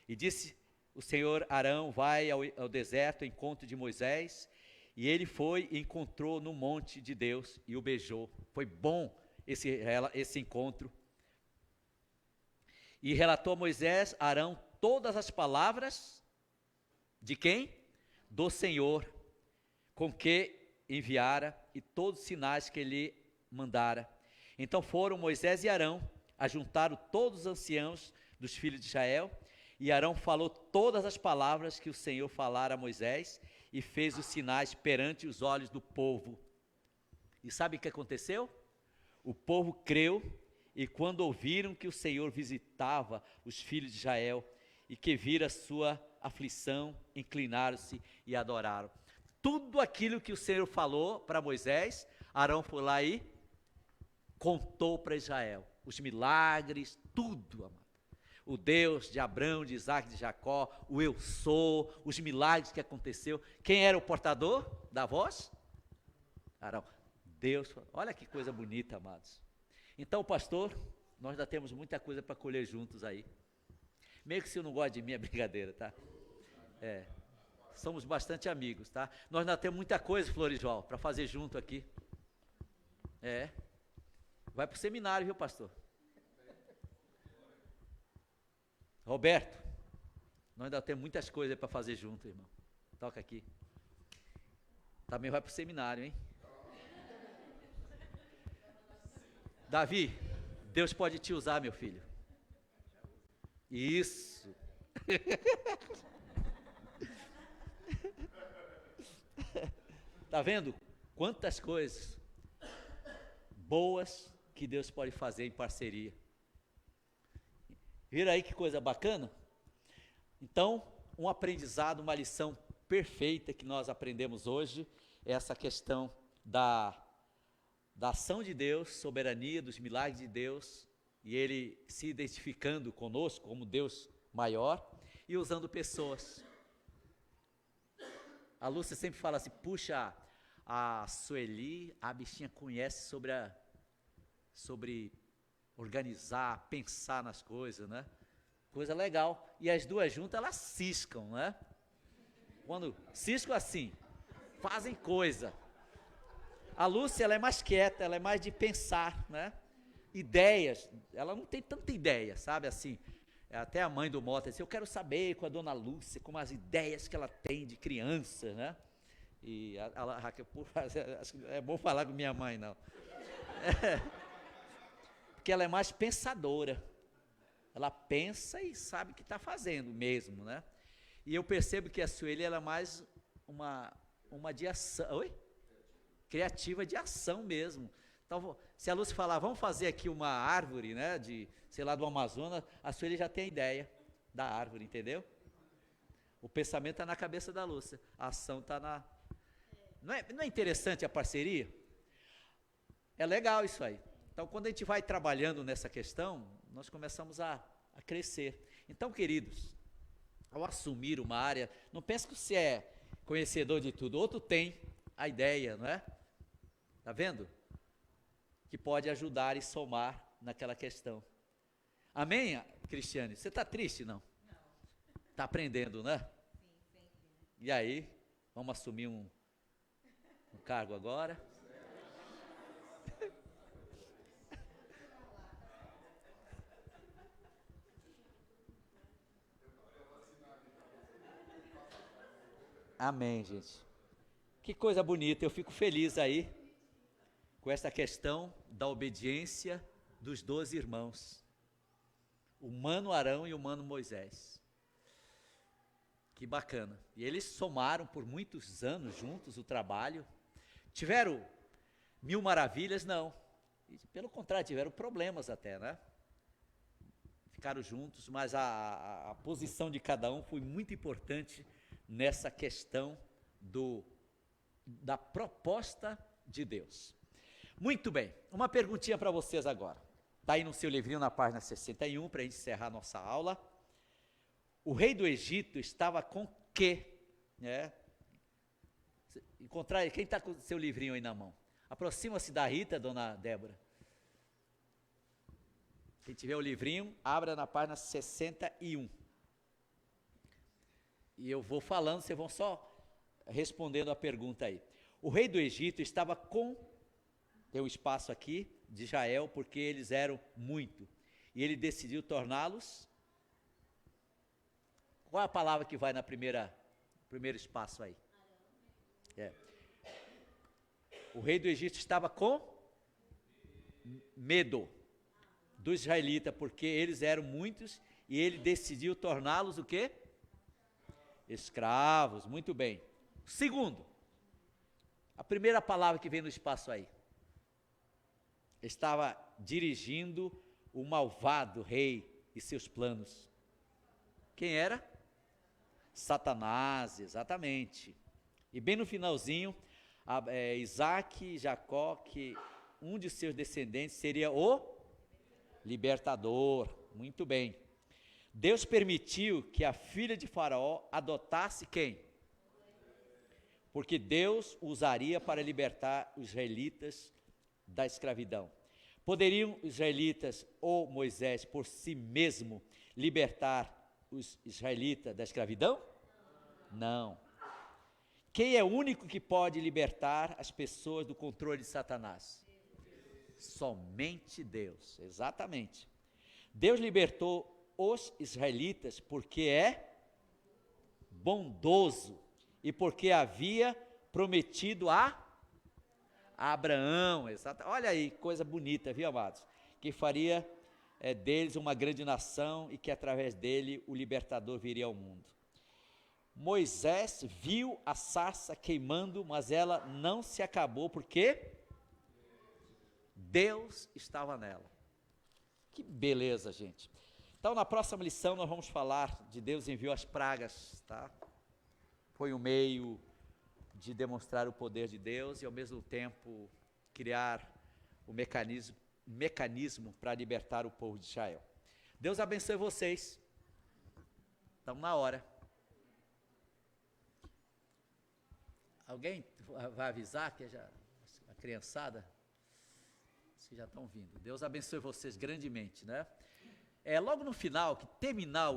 E disse o Senhor, Arão vai ao deserto, ao encontro de Moisés, e ele foi e encontrou no monte de Deus e o beijou. Foi bom esse encontro. E relatou a Moisés, Arão, todas as palavras de quem? Do Senhor, com que enviara, e todos os sinais que ele mandara. Então foram Moisés e Arão, ajuntaram todos os anciãos dos filhos de Israel, e Arão falou todas as palavras que o Senhor falara a Moisés, e fez os sinais perante os olhos do povo. E sabe o que aconteceu? O povo creu, e quando ouviram que o Senhor visitava os filhos de Israel, e que vira sua aflição, inclinaram-se e adoraram. Tudo aquilo que o Senhor falou para Moisés, Arão foi lá e contou para Israel. Os milagres, tudo, amado. O Deus de Abraão, de Isaac, de Jacó, o eu sou, os milagres que aconteceu. Quem era o portador da voz? Arão. Deus, olha que coisa bonita, amados. Então, pastor, nós ainda temos muita coisa para colher juntos aí. Meio que se não gosta de mim é brincadeira, tá? Somos bastante amigos, tá? Nós ainda temos muita coisa, Florijol, para fazer junto aqui. Vai para o seminário, viu, pastor? Roberto, nós ainda temos muitas coisas para fazer junto, irmão. Toca aqui. Também vai para o seminário, hein? Davi, Deus pode te usar, meu filho. Isso. Tá vendo quantas coisas boas que Deus pode fazer em parceria? Viram aí que coisa bacana? Então, um aprendizado, uma lição perfeita que nós aprendemos hoje é essa questão da ação de Deus, soberania, dos milagres de Deus, e Ele se identificando conosco como Deus maior e usando pessoas. A Lúcia sempre fala assim, puxa, a Sueli, a bichinha conhece sobre organizar, pensar nas coisas, né? Coisa legal. E as duas juntas, elas ciscam, né? Quando ciscam assim, fazem coisa. A Lúcia, ela é mais quieta, ela é mais de pensar, né? Ideias, ela não tem tanta ideia, sabe, assim. Até a mãe do Mota disse, eu quero saber com a dona Lúcia, como as ideias que ela tem de criança, né? E a Raquel, acho que é bom falar com minha mãe, não. Porque ela é mais pensadora. Ela pensa e sabe o que está fazendo mesmo, né? E eu percebo que a Sueli, ela é mais uma de ação, criativa de ação mesmo. Então, se a Lúcia falar, vamos fazer aqui uma árvore, né, sei lá, do Amazonas, a Sueli já tem a ideia da árvore, entendeu? O pensamento está na cabeça da Lúcia, a ação está na... Não é interessante a parceria? É legal isso aí. Então, quando a gente vai trabalhando nessa questão, nós começamos a crescer. Então, queridos, ao assumir uma área, não pense que você é conhecedor de tudo, outro tem a ideia, não é? Está vendo? Que pode ajudar e somar naquela questão. Amém, Cristiane? Você está triste, não? Não. Está aprendendo, né? Sim, sempre. E aí, vamos assumir um cargo agora? Amém, gente. Que coisa bonita, eu fico feliz aí com essa questão da obediência dos 12 irmãos, o mano Arão e o mano Moisés. Que bacana. E eles somaram por muitos anos juntos o trabalho. Tiveram 1000 maravilhas? Não. Pelo contrário, tiveram problemas até, né? Ficaram juntos, mas a posição de cada um foi muito importante nessa questão da proposta de Deus. Muito bem, uma perguntinha para vocês agora. Está aí no seu livrinho na página 61, para a gente encerrar a nossa aula. O rei do Egito estava com quê? Quem está com o seu livrinho aí na mão? Aproxima-se da Rita, dona Débora. Quem tiver o livrinho, abra na página 61. E eu vou falando, vocês vão só respondendo a pergunta aí. O rei do Egito estava com, tem um espaço aqui, de Israel, porque eles eram muito. E ele decidiu torná-los. Qual é a palavra que vai na primeiro espaço aí? O rei do Egito estava com medo dos israelitas, porque eles eram muitos, e ele decidiu torná-los o quê? Escravos, muito bem. Segundo, a primeira palavra que vem no espaço aí. Estava dirigindo o malvado rei e seus planos. Quem era? Satanás, exatamente. E bem no finalzinho, Isaac e Jacó, que um de seus descendentes seria o libertador. Muito bem. Deus permitiu que a filha de Faraó adotasse quem? Porque Deus usaria para libertar os israelitas da escravidão. Poderiam os israelitas ou Moisés por si mesmo libertar os israelitas da escravidão? Não. Quem é o único que pode libertar as pessoas do controle de Satanás? Somente Deus, exatamente. Deus libertou os israelitas porque é bondoso e porque havia prometido a a Abraão, exato. Olha aí, coisa bonita, viu, amados? Que faria deles uma grande nação e que através dele o libertador viria ao mundo. Moisés viu a sarça queimando, mas ela não se acabou, porque Deus estava nela. Que beleza, gente. Então, na próxima lição, nós vamos falar de Deus enviou as pragas, tá? Foi um meio de demonstrar o poder de Deus e, ao mesmo tempo, criar o mecanismo para libertar o povo de Israel. Deus abençoe vocês. Estamos na hora. Alguém vai avisar que a criançada? Que já estão vindo. Deus abençoe vocês grandemente, né? Logo no final, que terminar a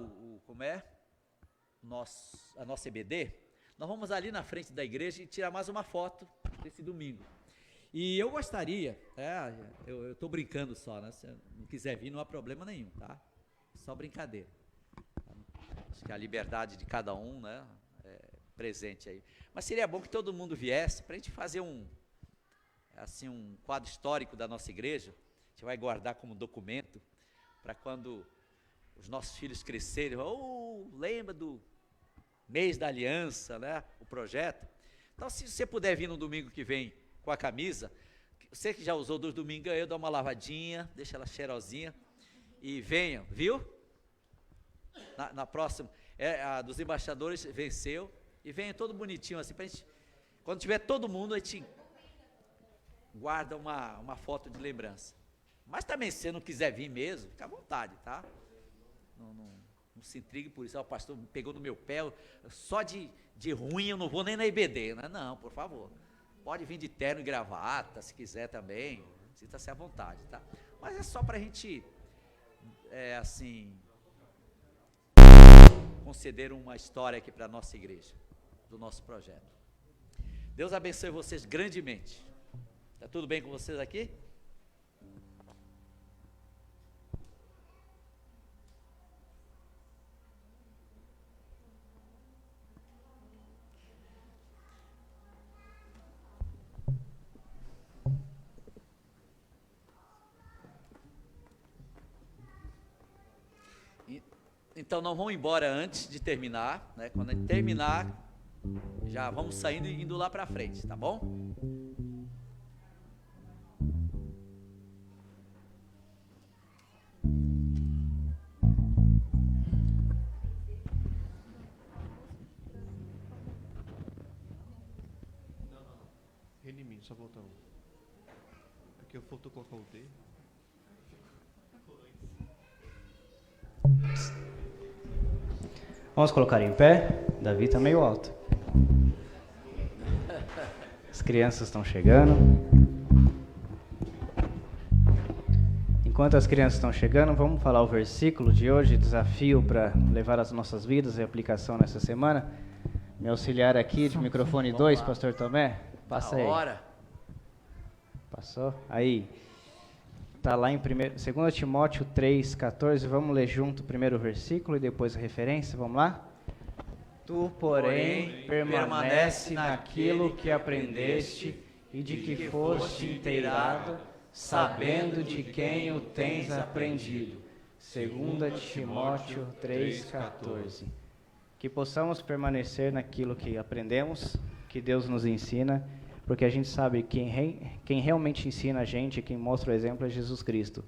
nossa EBD, nós vamos ali na frente da igreja e tirar mais uma foto desse domingo. E eu gostaria, eu estou brincando só, né? Se não quiser vir, não há problema nenhum, tá? Só brincadeira. Acho que a liberdade de cada um, né? Presente aí. Mas seria bom que todo mundo viesse para a gente fazer um quadro histórico da nossa igreja. A gente vai guardar como documento para quando os nossos filhos crescerem, lembra do mês da aliança, né? O projeto. Então, se você puder vir no domingo que vem com a camisa, você que já usou 2 domingos, eu dou uma lavadinha, deixa ela cheirosinha e venham, viu? Na próxima, a dos embaixadores venceu e venha todo bonitinho assim, pra gente, quando tiver todo mundo, a gente guarda uma foto de lembrança. Mas também, se você não quiser vir mesmo, fica à vontade, tá? Não se intrigue por isso. O pastor me pegou no meu pé, só de ruim eu não vou nem na IBD, né? Não, por favor. Pode vir de terno e gravata, se quiser também, sinta-se à vontade, tá? Mas é só pra gente, conceder uma história aqui para a nossa igreja, do nosso projeto. Deus abençoe vocês grandemente. Está tudo bem com vocês aqui? Então não vão embora antes de terminar, né? Quando a gente terminar, já vamos saindo e indo lá para frente, tá bom? Rende em mim, só volta um. Porque eu faltou colocar o D. Vamos colocar em pé. Davi está meio alto. As crianças estão chegando. Enquanto as crianças estão chegando, vamos falar o versículo de hoje, desafio para levar as nossas vidas e aplicação nessa semana. Me auxiliar aqui de microfone 2, pastor Tomé. Passa aí. Passou? Aí. Está lá em 2 Timóteo 3,14, vamos ler junto o primeiro versículo e depois a referência, vamos lá? Tu, porém, permanece naquilo que aprendeste e de que foste inteirado, sabendo de quem o tens aprendido. 2 Timóteo 3,14. Que possamos permanecer naquilo que aprendemos, que Deus nos ensina, porque a gente sabe que quem realmente ensina a gente, quem mostra o exemplo é Jesus Cristo.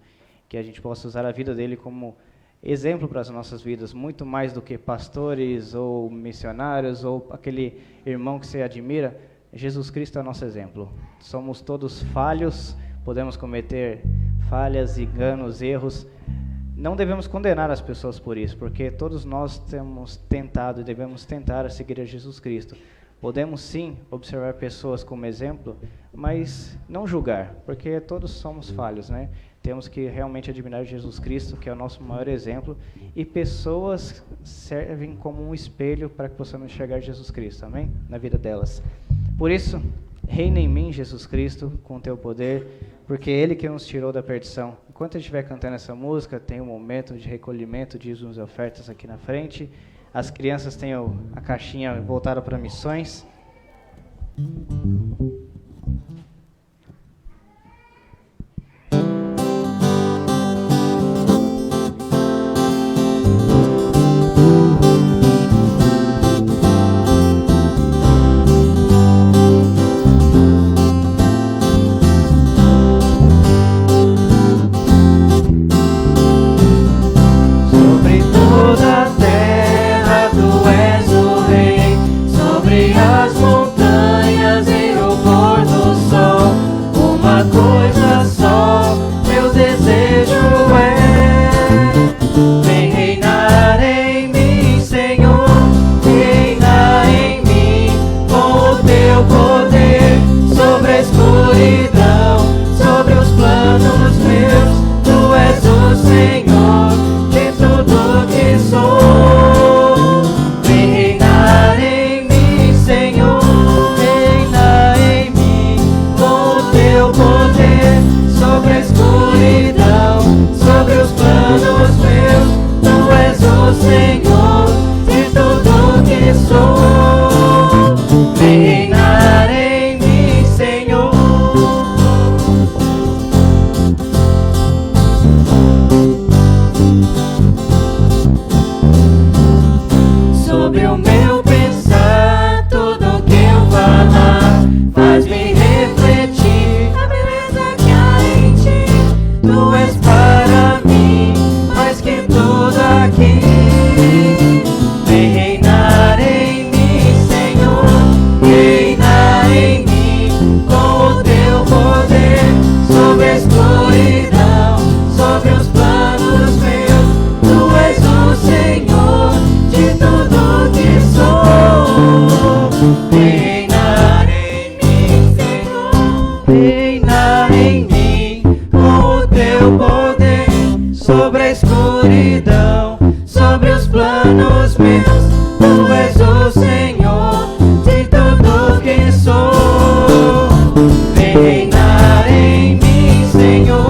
Que a gente possa usar a vida dele como exemplo para as nossas vidas, muito mais do que pastores ou missionários ou aquele irmão que você admira. Jesus Cristo é o nosso exemplo. Somos todos falhos, podemos cometer falhas, enganos, erros. Não devemos condenar as pessoas por isso, porque todos nós temos tentado e devemos tentar a seguir a Jesus Cristo. Podemos sim observar pessoas como exemplo, mas não julgar, porque todos somos falhos, né? Temos que realmente admirar Jesus Cristo, que é o nosso maior exemplo, e pessoas servem como um espelho para que possamos enxergar Jesus Cristo, amém? Na vida delas. Por isso, reina em mim, Jesus Cristo, com o teu poder, porque é Ele que nos tirou da perdição. Enquanto a gente estiver cantando essa música, tem um momento de recolhimento, dízimos e ofertas aqui na frente. As crianças têm a caixinha voltada para missões. sobre a escuridão, sobre os planos meus. Tu és o Senhor de tudo que sou. Vem reinar em mim, Senhor.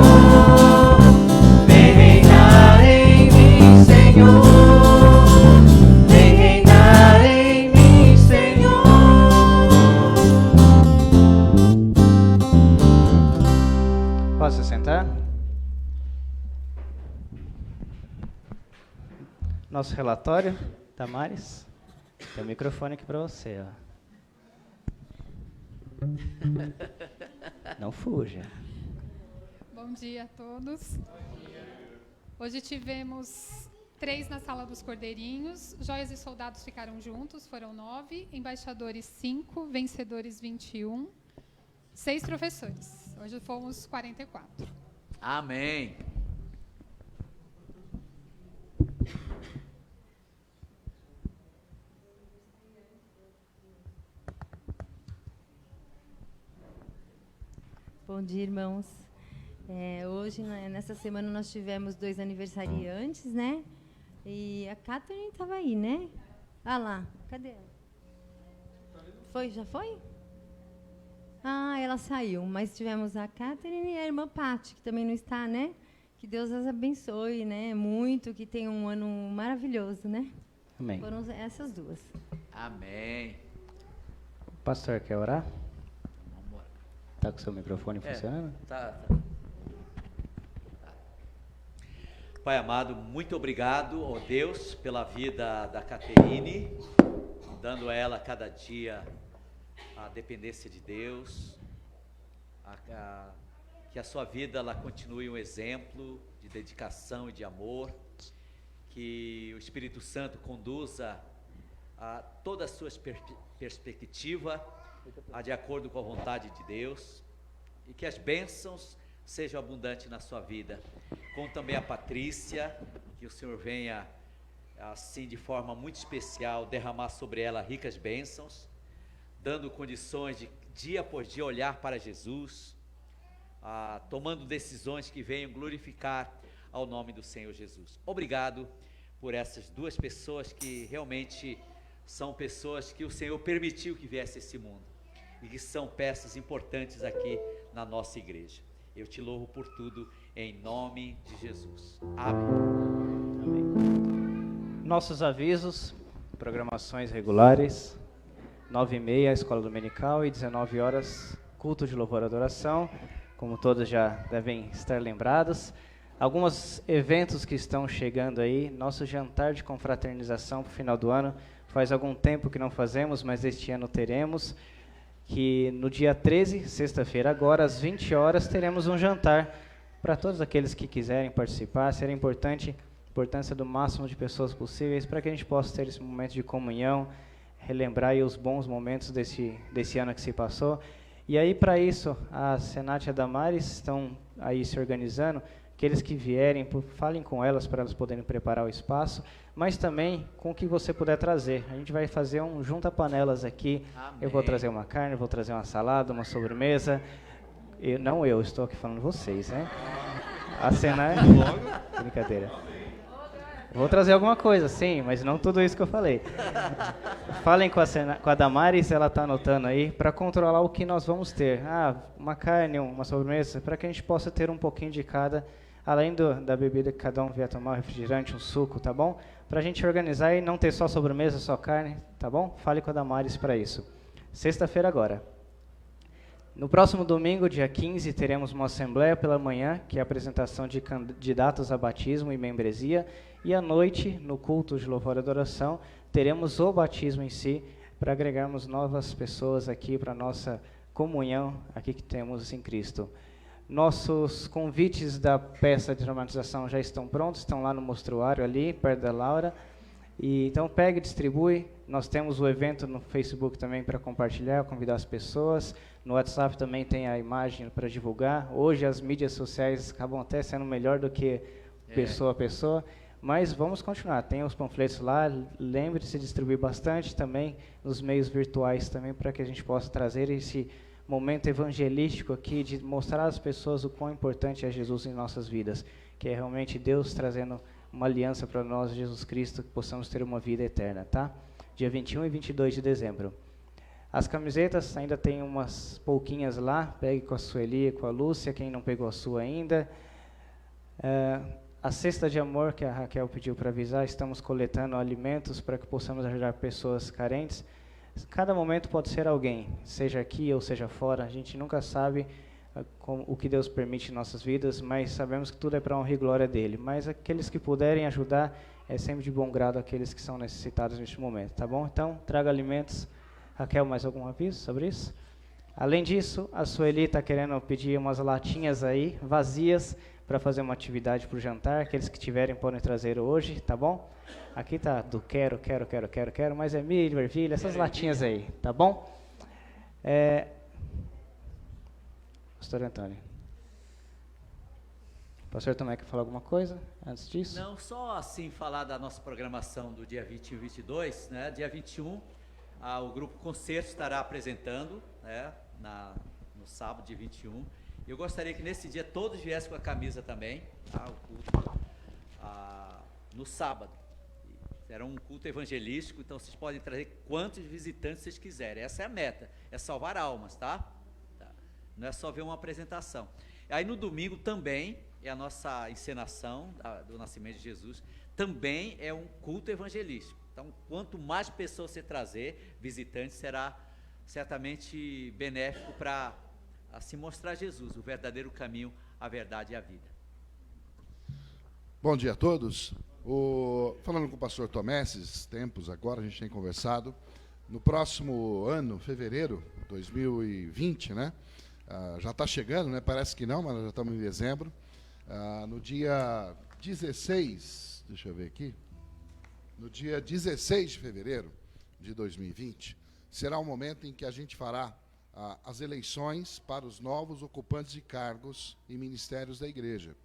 Vem reinar em mim, Senhor. Vem reinar em mim, Senhor. Posso sentar? Nosso relatório, Damares. Tem o microfone aqui para você, ó. Não fuja. Bom dia a todos. Hoje tivemos 3 na Sala dos Cordeirinhos. Joias e soldados ficaram juntos, foram 9. Embaixadores 5, vencedores 21. 6 professores. Hoje fomos 44. Amém. Bom dia, irmãos. Hoje, nessa semana, nós tivemos 2 aniversariantes, né? E a Catherine estava aí, né? Ah lá, cadê ela? Foi? Já foi? Ah, ela saiu. Mas tivemos a Catherine e a irmã Paty, que também não está, né? Que Deus as abençoe, né? Muito, que tenham um ano maravilhoso, né? Amém. Foram essas 2. Amém. O pastor quer orar? Tá com o seu microfone funcionando? Tá. Pai amado, muito obrigado, ó Deus, pela vida da Caterine, dando a ela cada dia a dependência de Deus, que a sua vida ela continue um exemplo de dedicação e de amor, que o Espírito Santo conduza a todas as suas perspectivas de acordo com a vontade de Deus, e que as bênçãos sejam abundantes na sua vida, como também a Patrícia, que o Senhor venha assim de forma muito especial derramar sobre ela ricas bênçãos, dando condições de dia após dia olhar para Jesus, tomando decisões que venham glorificar ao nome do Senhor Jesus. Obrigado por essas 2 pessoas que realmente são pessoas que o Senhor permitiu que viesse a esse mundo e que são peças importantes aqui na nossa igreja. Eu te louvo por tudo, em nome de Jesus. Amém. Amém. Nossos avisos, programações regulares, 9h30, Escola Dominical, e 19 horas, culto de louvor e adoração, como todos já devem estar lembrados. Alguns eventos que estão chegando aí, nosso jantar de confraternização para o final do ano, faz algum tempo que não fazemos, mas este ano teremos, que no dia 13, sexta-feira agora, às 20 horas, teremos um jantar para todos aqueles que quiserem participar. Será importante, a importância do máximo de pessoas possíveis, para que a gente possa ter esse momento de comunhão, relembrar aí os bons momentos desse ano que se passou. E aí, para isso, a Senat e a Damares estão aí se organizando. Aqueles que vierem, falem com elas para elas poderem preparar o espaço, mas também com o que você puder trazer. A gente vai fazer um junta-panelas aqui. Amém. Eu vou trazer uma carne, vou trazer uma salada, uma sobremesa. Não eu, estou aqui falando vocês, né? A Senat... Brincadeira. Vou trazer alguma coisa, sim, mas não tudo isso que eu falei. Falem com a Damares, ela está anotando aí, para controlar o que nós vamos ter. Uma carne, uma sobremesa, para que a gente possa ter um pouquinho de cada, além da bebida que cada um vier tomar, um refrigerante, um suco, tá bom? Para a gente organizar e não ter só sobremesa, só carne, tá bom? Fale com a Damares para isso. Sexta-feira agora. No próximo domingo, dia 15, teremos uma assembleia pela manhã, que é a apresentação de candidatos a batismo e membresia, e à noite, no culto de louvor e adoração, teremos o batismo em si, para agregarmos novas pessoas aqui para a nossa comunhão aqui que temos em Cristo. Nossos convites da peça de dramatização já estão prontos, estão lá no mostruário ali, perto da Laura. Então pegue e distribui. Nós temos o evento no Facebook também para compartilhar, convidar as pessoas. No WhatsApp também tem a imagem para divulgar. Hoje as mídias sociais acabam até sendo melhor do que pessoa a pessoa. Mas vamos continuar, tem os panfletos lá, lembre-se de distribuir bastante também nos meios virtuais também, para que a gente possa trazer esse momento evangelístico aqui, de mostrar às pessoas o quão importante é Jesus em nossas vidas. que é realmente Deus trazendo uma aliança para nós, Jesus Cristo, que possamos ter uma vida eterna, tá? Dia 21 e 22 de dezembro. As camisetas, ainda tem umas pouquinhas lá, pegue com a Sueli e com a Lúcia, quem não pegou a sua ainda. A cesta de amor, que a Raquel pediu para avisar, estamos coletando alimentos para que possamos ajudar pessoas carentes. Cada momento pode ser alguém, seja aqui ou seja fora, a gente nunca sabe o que Deus permite em nossas vidas, mas sabemos que tudo é para honra e glória dele. Mas aqueles que puderem ajudar, é sempre de bom grado aqueles que são necessitados neste momento, tá bom? Então, traga alimentos. Raquel, mais algum aviso sobre isso? Além disso, a Sueli está querendo pedir umas latinhas aí, vazias, para fazer uma atividade para o jantar. Aqueles que tiverem podem trazer hoje, tá bom? Aqui tá do quero, mas é milho, ervilha, essas latinhas aí, tá bom? Pastor Antônio. Pastor Tomé, quer falar alguma coisa antes disso? Não, só assim falar da nossa programação do dia 21 e 22, né? Dia 21, o Grupo Concerto estará apresentando, né? No sábado, dia 21. Eu gostaria que nesse dia todos viessem com a camisa também, tá? O culto no sábado. Será um culto evangelístico, então vocês podem trazer quantos visitantes vocês quiserem. Essa é a meta, é salvar almas, tá? Não é só ver uma apresentação. Aí no domingo também é a nossa encenação do nascimento de Jesus, também é um culto evangelístico. Então, quanto mais pessoas você trazer, visitantes, será certamente benéfico para se mostrar Jesus, o verdadeiro caminho, a verdade e a vida. Bom dia a todos. Falando com o pastor Tomé, esses tempos agora, a gente tem conversado. No próximo ano, fevereiro de 2020, né? Já está chegando, né? Parece que não, mas já estamos em dezembro. No dia 16, deixa eu ver aqui, no dia 16 de fevereiro de 2020, será o momento em que a gente fará as eleições para os novos ocupantes de cargos e ministérios da igreja.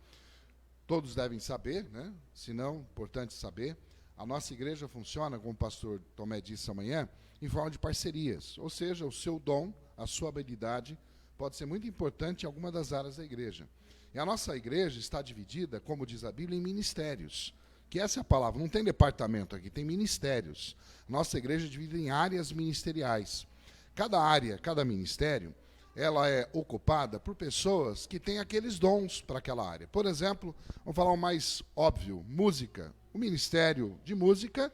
Todos devem saber, né? Se não, importante saber, a nossa igreja funciona, como o pastor Tomé disse amanhã, em forma de parcerias, ou seja, o seu dom, a sua habilidade, pode ser muito importante em alguma das áreas da igreja. E a nossa igreja está dividida, como diz a Bíblia, em ministérios. Que essa é a palavra, não tem departamento aqui, tem ministérios. Nossa igreja é dividida em áreas ministeriais. Cada área, cada ministério, ela é ocupada por pessoas que têm aqueles dons para aquela área. Por exemplo, vamos falar o mais óbvio, música. O ministério de música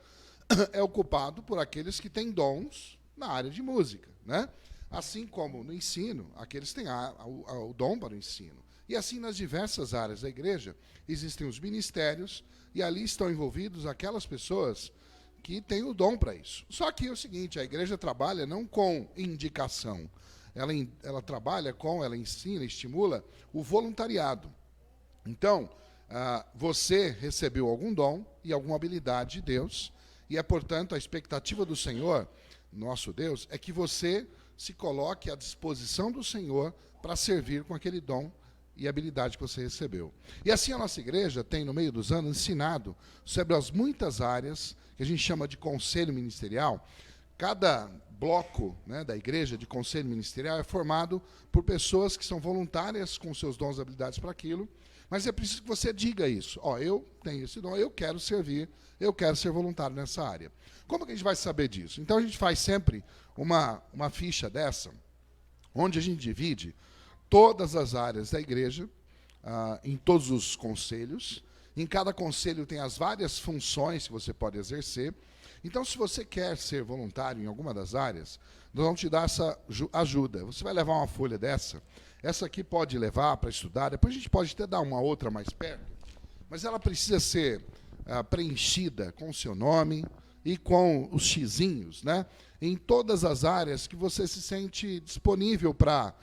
é ocupado por aqueles que têm dons na área de música, né? Assim como no ensino, aqueles têm o dom para o ensino. E assim nas diversas áreas da igreja, existem os ministérios, e ali estão envolvidos aquelas pessoas que têm o dom para isso. Só que é o seguinte, a igreja trabalha não com indicação, ela trabalha ela ensina, estimula o voluntariado. Então, você recebeu algum dom e alguma habilidade de Deus, e é, portanto, a expectativa do Senhor, nosso Deus, é que você se coloque à disposição do Senhor para servir com aquele dom e habilidade que você recebeu. E assim a nossa igreja tem, no meio dos anos, ensinado sobre as muitas áreas que a gente chama de conselho ministerial. Cada bloco, né, da igreja de conselho ministerial é formado por pessoas que são voluntárias com seus dons e habilidades para aquilo, mas é preciso que você diga isso. Eu tenho esse dom, eu quero servir, eu quero ser voluntário nessa área. Como que a gente vai saber disso? Então a gente faz sempre uma ficha dessa, onde a gente divide todas as áreas da igreja, em todos os conselhos. Em cada conselho tem as várias funções que você pode exercer. Então, se você quer ser voluntário em alguma das áreas, nós vamos te dar essa ajuda. Você vai levar uma folha dessa. Essa aqui pode levar para estudar. Depois a gente pode até dar uma outra mais perto. Mas ela precisa ser preenchida com o seu nome e com os xizinhos, né? Em todas as áreas que você se sente disponível para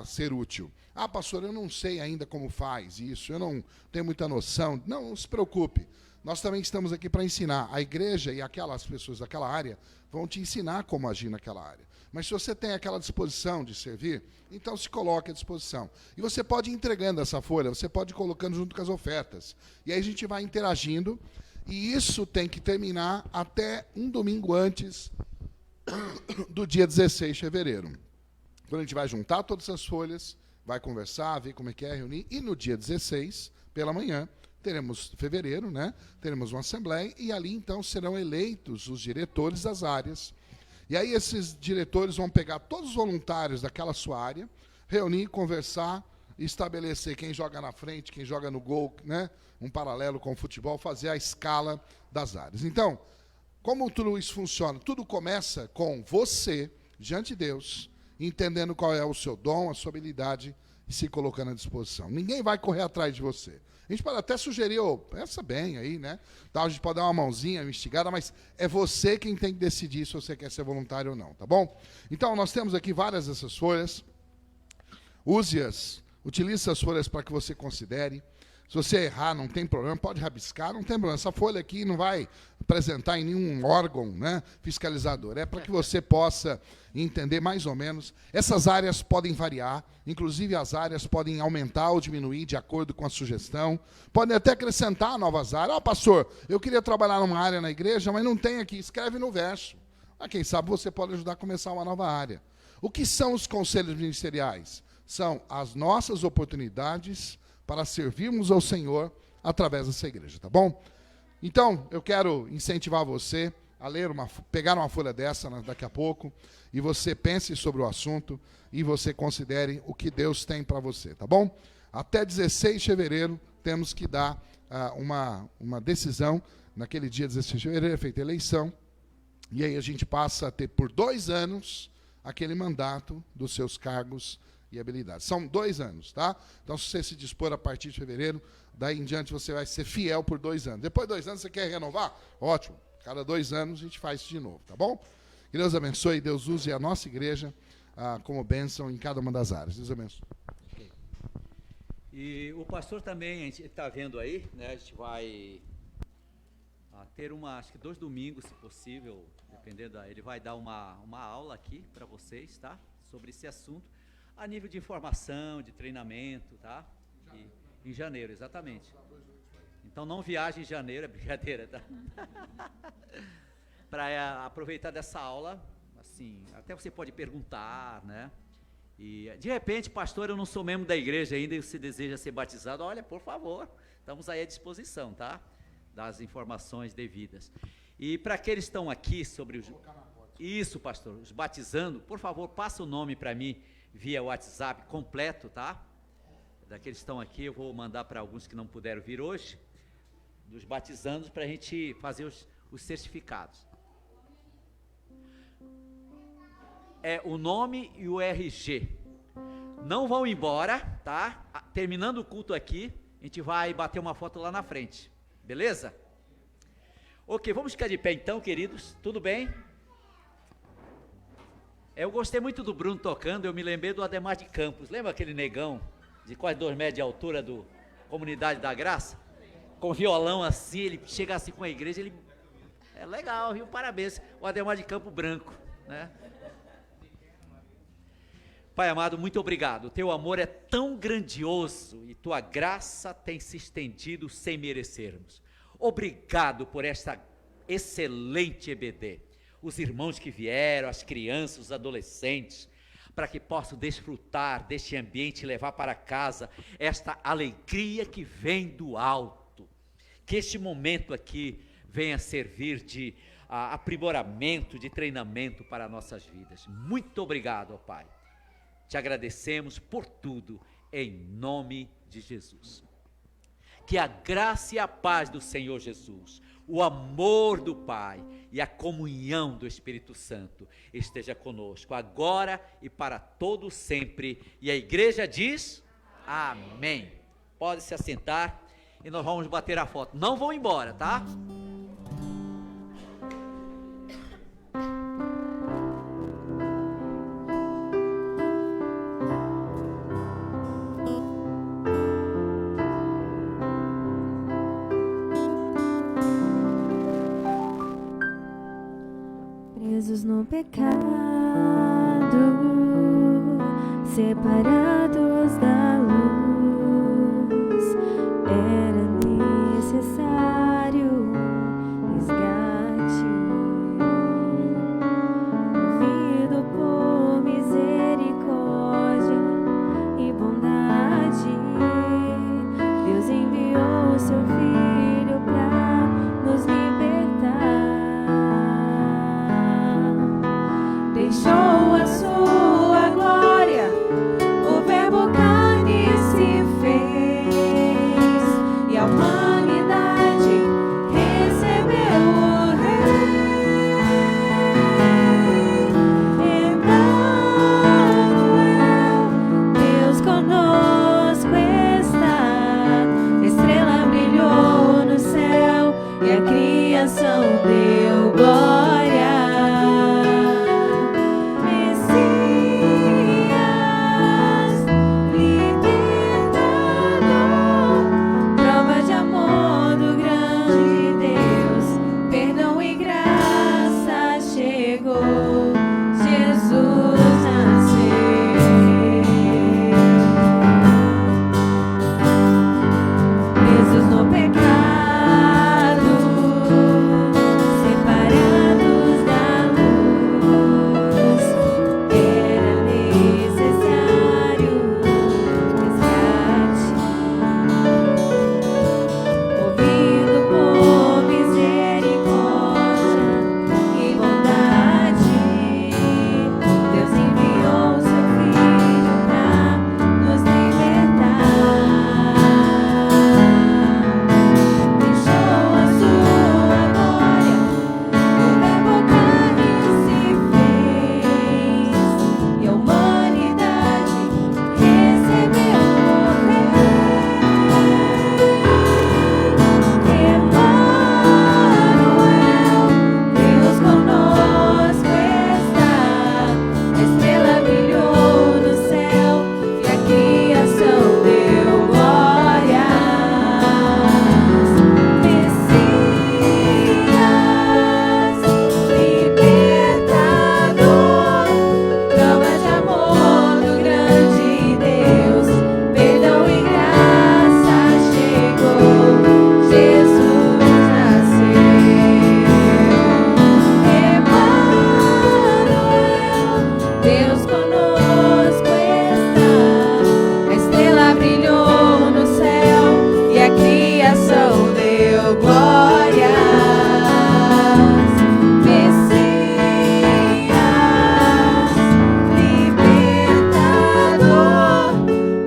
ser útil. Pastor, eu não sei ainda como faz isso, eu não tenho muita noção. Não se preocupe. Nós também estamos aqui para ensinar. A igreja e aquelas pessoas daquela área vão te ensinar como agir naquela área. Mas se você tem aquela disposição de servir, então se coloque à disposição. E você pode ir entregando essa folha, você pode ir colocando junto com as ofertas. E aí a gente vai interagindo, e isso tem que terminar até um domingo antes do dia 16 de fevereiro. Quando a gente vai juntar todas essas folhas, vai conversar, ver como é que é, reunir, e no dia 16, pela manhã, teremos fevereiro, né? Teremos uma assembleia e ali então serão eleitos os diretores das áreas. E aí esses diretores vão pegar todos os voluntários daquela sua área, reunir, conversar, estabelecer quem joga na frente, quem joga no gol, né? Um paralelo com o futebol, fazer a escala das áreas. Então, como tudo isso funciona? Tudo começa com você, diante de Deus, entendendo qual é o seu dom, a sua habilidade e se colocando à disposição. Ninguém vai correr atrás de você. A gente pode até sugerir, pensa bem aí, né? A gente pode dar uma mãozinha, uma instigada, mas é você quem tem que decidir se você quer ser voluntário ou não, tá bom? Então, nós temos aqui várias dessas folhas. Use-as, utilize essas folhas para que você considere. Se você errar, não tem problema, pode rabiscar, não tem problema. Essa folha aqui não vai apresentar em nenhum órgão, né, fiscalizador. É para que você possa entender mais ou menos. Essas áreas podem variar, inclusive as áreas podem aumentar ou diminuir de acordo com a sugestão. Podem até acrescentar novas áreas. Pastor, eu queria trabalhar numa área na igreja, mas não tem aqui. Escreve no verso. Quem sabe você pode ajudar a começar uma nova área. O que são os conselhos ministeriais? São as nossas oportunidades para servirmos ao Senhor através dessa igreja, tá bom? Então, eu quero incentivar você a ler pegar uma folha dessa daqui a pouco, e você pense sobre o assunto, e você considere o que Deus tem para você, tá bom? Até 16 de fevereiro, temos que dar uma decisão. Naquele dia, 16 de fevereiro, é feita a eleição, e aí a gente passa a ter, por 2 anos, aquele mandato dos seus cargos e habilidades. São 2 anos, tá? Então, se você se dispor a partir de fevereiro, daí em diante você vai ser fiel por 2 anos. Depois de 2 anos você quer renovar? Ótimo. Cada 2 anos a gente faz isso de novo, tá bom? Que Deus abençoe, Deus use a nossa igreja como bênção em cada uma das áreas. Deus abençoe. Okay. E o pastor também, a gente está vendo aí, né? A gente vai ter acho que 2 domingos, se possível, dependendo, ele vai dar uma aula aqui para vocês, tá? Sobre esse assunto. A nível de informação, de treinamento, tá? Em janeiro, exatamente. Então não viaje em janeiro, é brincadeira, tá? Para aproveitar dessa aula, assim, até você pode perguntar, né? E de repente, pastor, eu não sou membro da igreja ainda e você deseja ser batizado, olha, por favor, estamos aí à disposição, tá? Das informações devidas. E para aqueles que estão aqui sobre os... Isso, pastor, os batizando, por favor, passa o nome para mim via WhatsApp completo, tá? Daqueles que estão aqui, eu vou mandar para alguns que não puderam vir hoje, dos batizandos, para a gente fazer os certificados. É o nome e o RG. Não vão embora, tá? Terminando o culto aqui, a gente vai bater uma foto lá na frente, beleza? Ok, vamos ficar de pé então, queridos, tudo bem? Eu gostei muito do Bruno tocando, eu me lembrei do Ademar de Campos, lembra aquele negão de quase 2 metros de altura do Comunidade da Graça? Com violão assim, ele chega assim com a igreja, ele... É legal, viu? Parabéns, o Ademar de Campos branco, né? Pai amado, muito obrigado, teu amor é tão grandioso e tua graça tem se estendido sem merecermos. Obrigado por esta excelente EBD. Os irmãos que vieram, as crianças, os adolescentes, para que possam desfrutar deste ambiente e levar para casa esta alegria que vem do alto. Que este momento aqui venha servir de aprimoramento, de treinamento para nossas vidas. Muito obrigado, ó Pai. Te agradecemos por tudo, em nome de Jesus. Que a graça e a paz do Senhor Jesus, o amor do Pai e a comunhão do Espírito Santo esteja conosco, agora e para todo sempre. E a igreja diz, amém. Pode se assentar e nós vamos bater a foto. Não vão embora, tá? Presos no pecado, separados da luz, era necessário um resgate, movido por misericórdia e bondade. Deus enviou seu Filho pra nos libertar. Deixou a sua glória, o Verbo carne se fez, e a humanidade recebeu o Rei. Emmanuel, Deus conosco está. Estrela brilhou no céu e a criação deu glória. Messias, libertador, prova de amor do grande Deus, perdão e graça chegou, Jesus nasceu. Presos no pecado, separados da luz, era necessário resgate. Movido por misericórdia e bondade, Deus enviou seu Filho pra nos libertar. Deixou a sua glória, o Verbo carne se fez, e a humanidade recebeu o Rei. Emmanuel, Deus conosco está. A estrela brilhou no céu e a criação deu glória. Messias, libertador, prova de amor do grande Deus, perdão e graça chegou, Jesus nasceu. Emmanuel, Deus conosco está. A estrela brilhou no céu e a criação deu glória. Messias, libertador,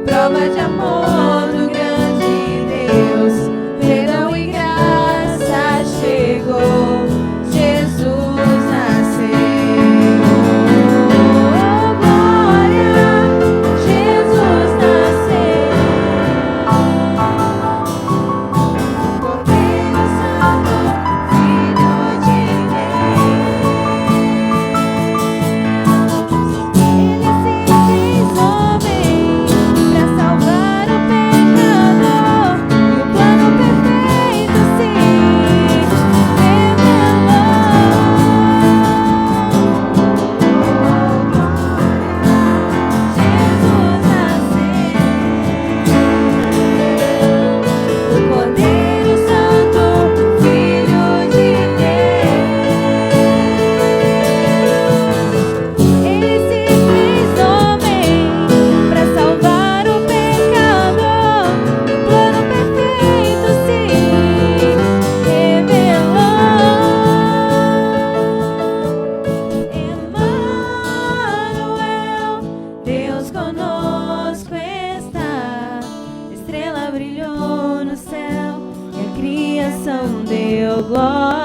prova de amor do grande Deus, perdão e graça chegou, Jesus nasceu. Glória, Jesus nasceu. Cordeiro Santo, Filho de Deus. Ele se fez homem pra salvar o pecador, e o plano perfeito se revelou. Jesus nasceu, o Cordeiro Santo, Filho de Deus. Ele se fez homem pra salvar o pecador, e o plano perfeito se revelou. Emmanuel, Deus conosco está. Estrela brilhou no céu e a criação deu glória.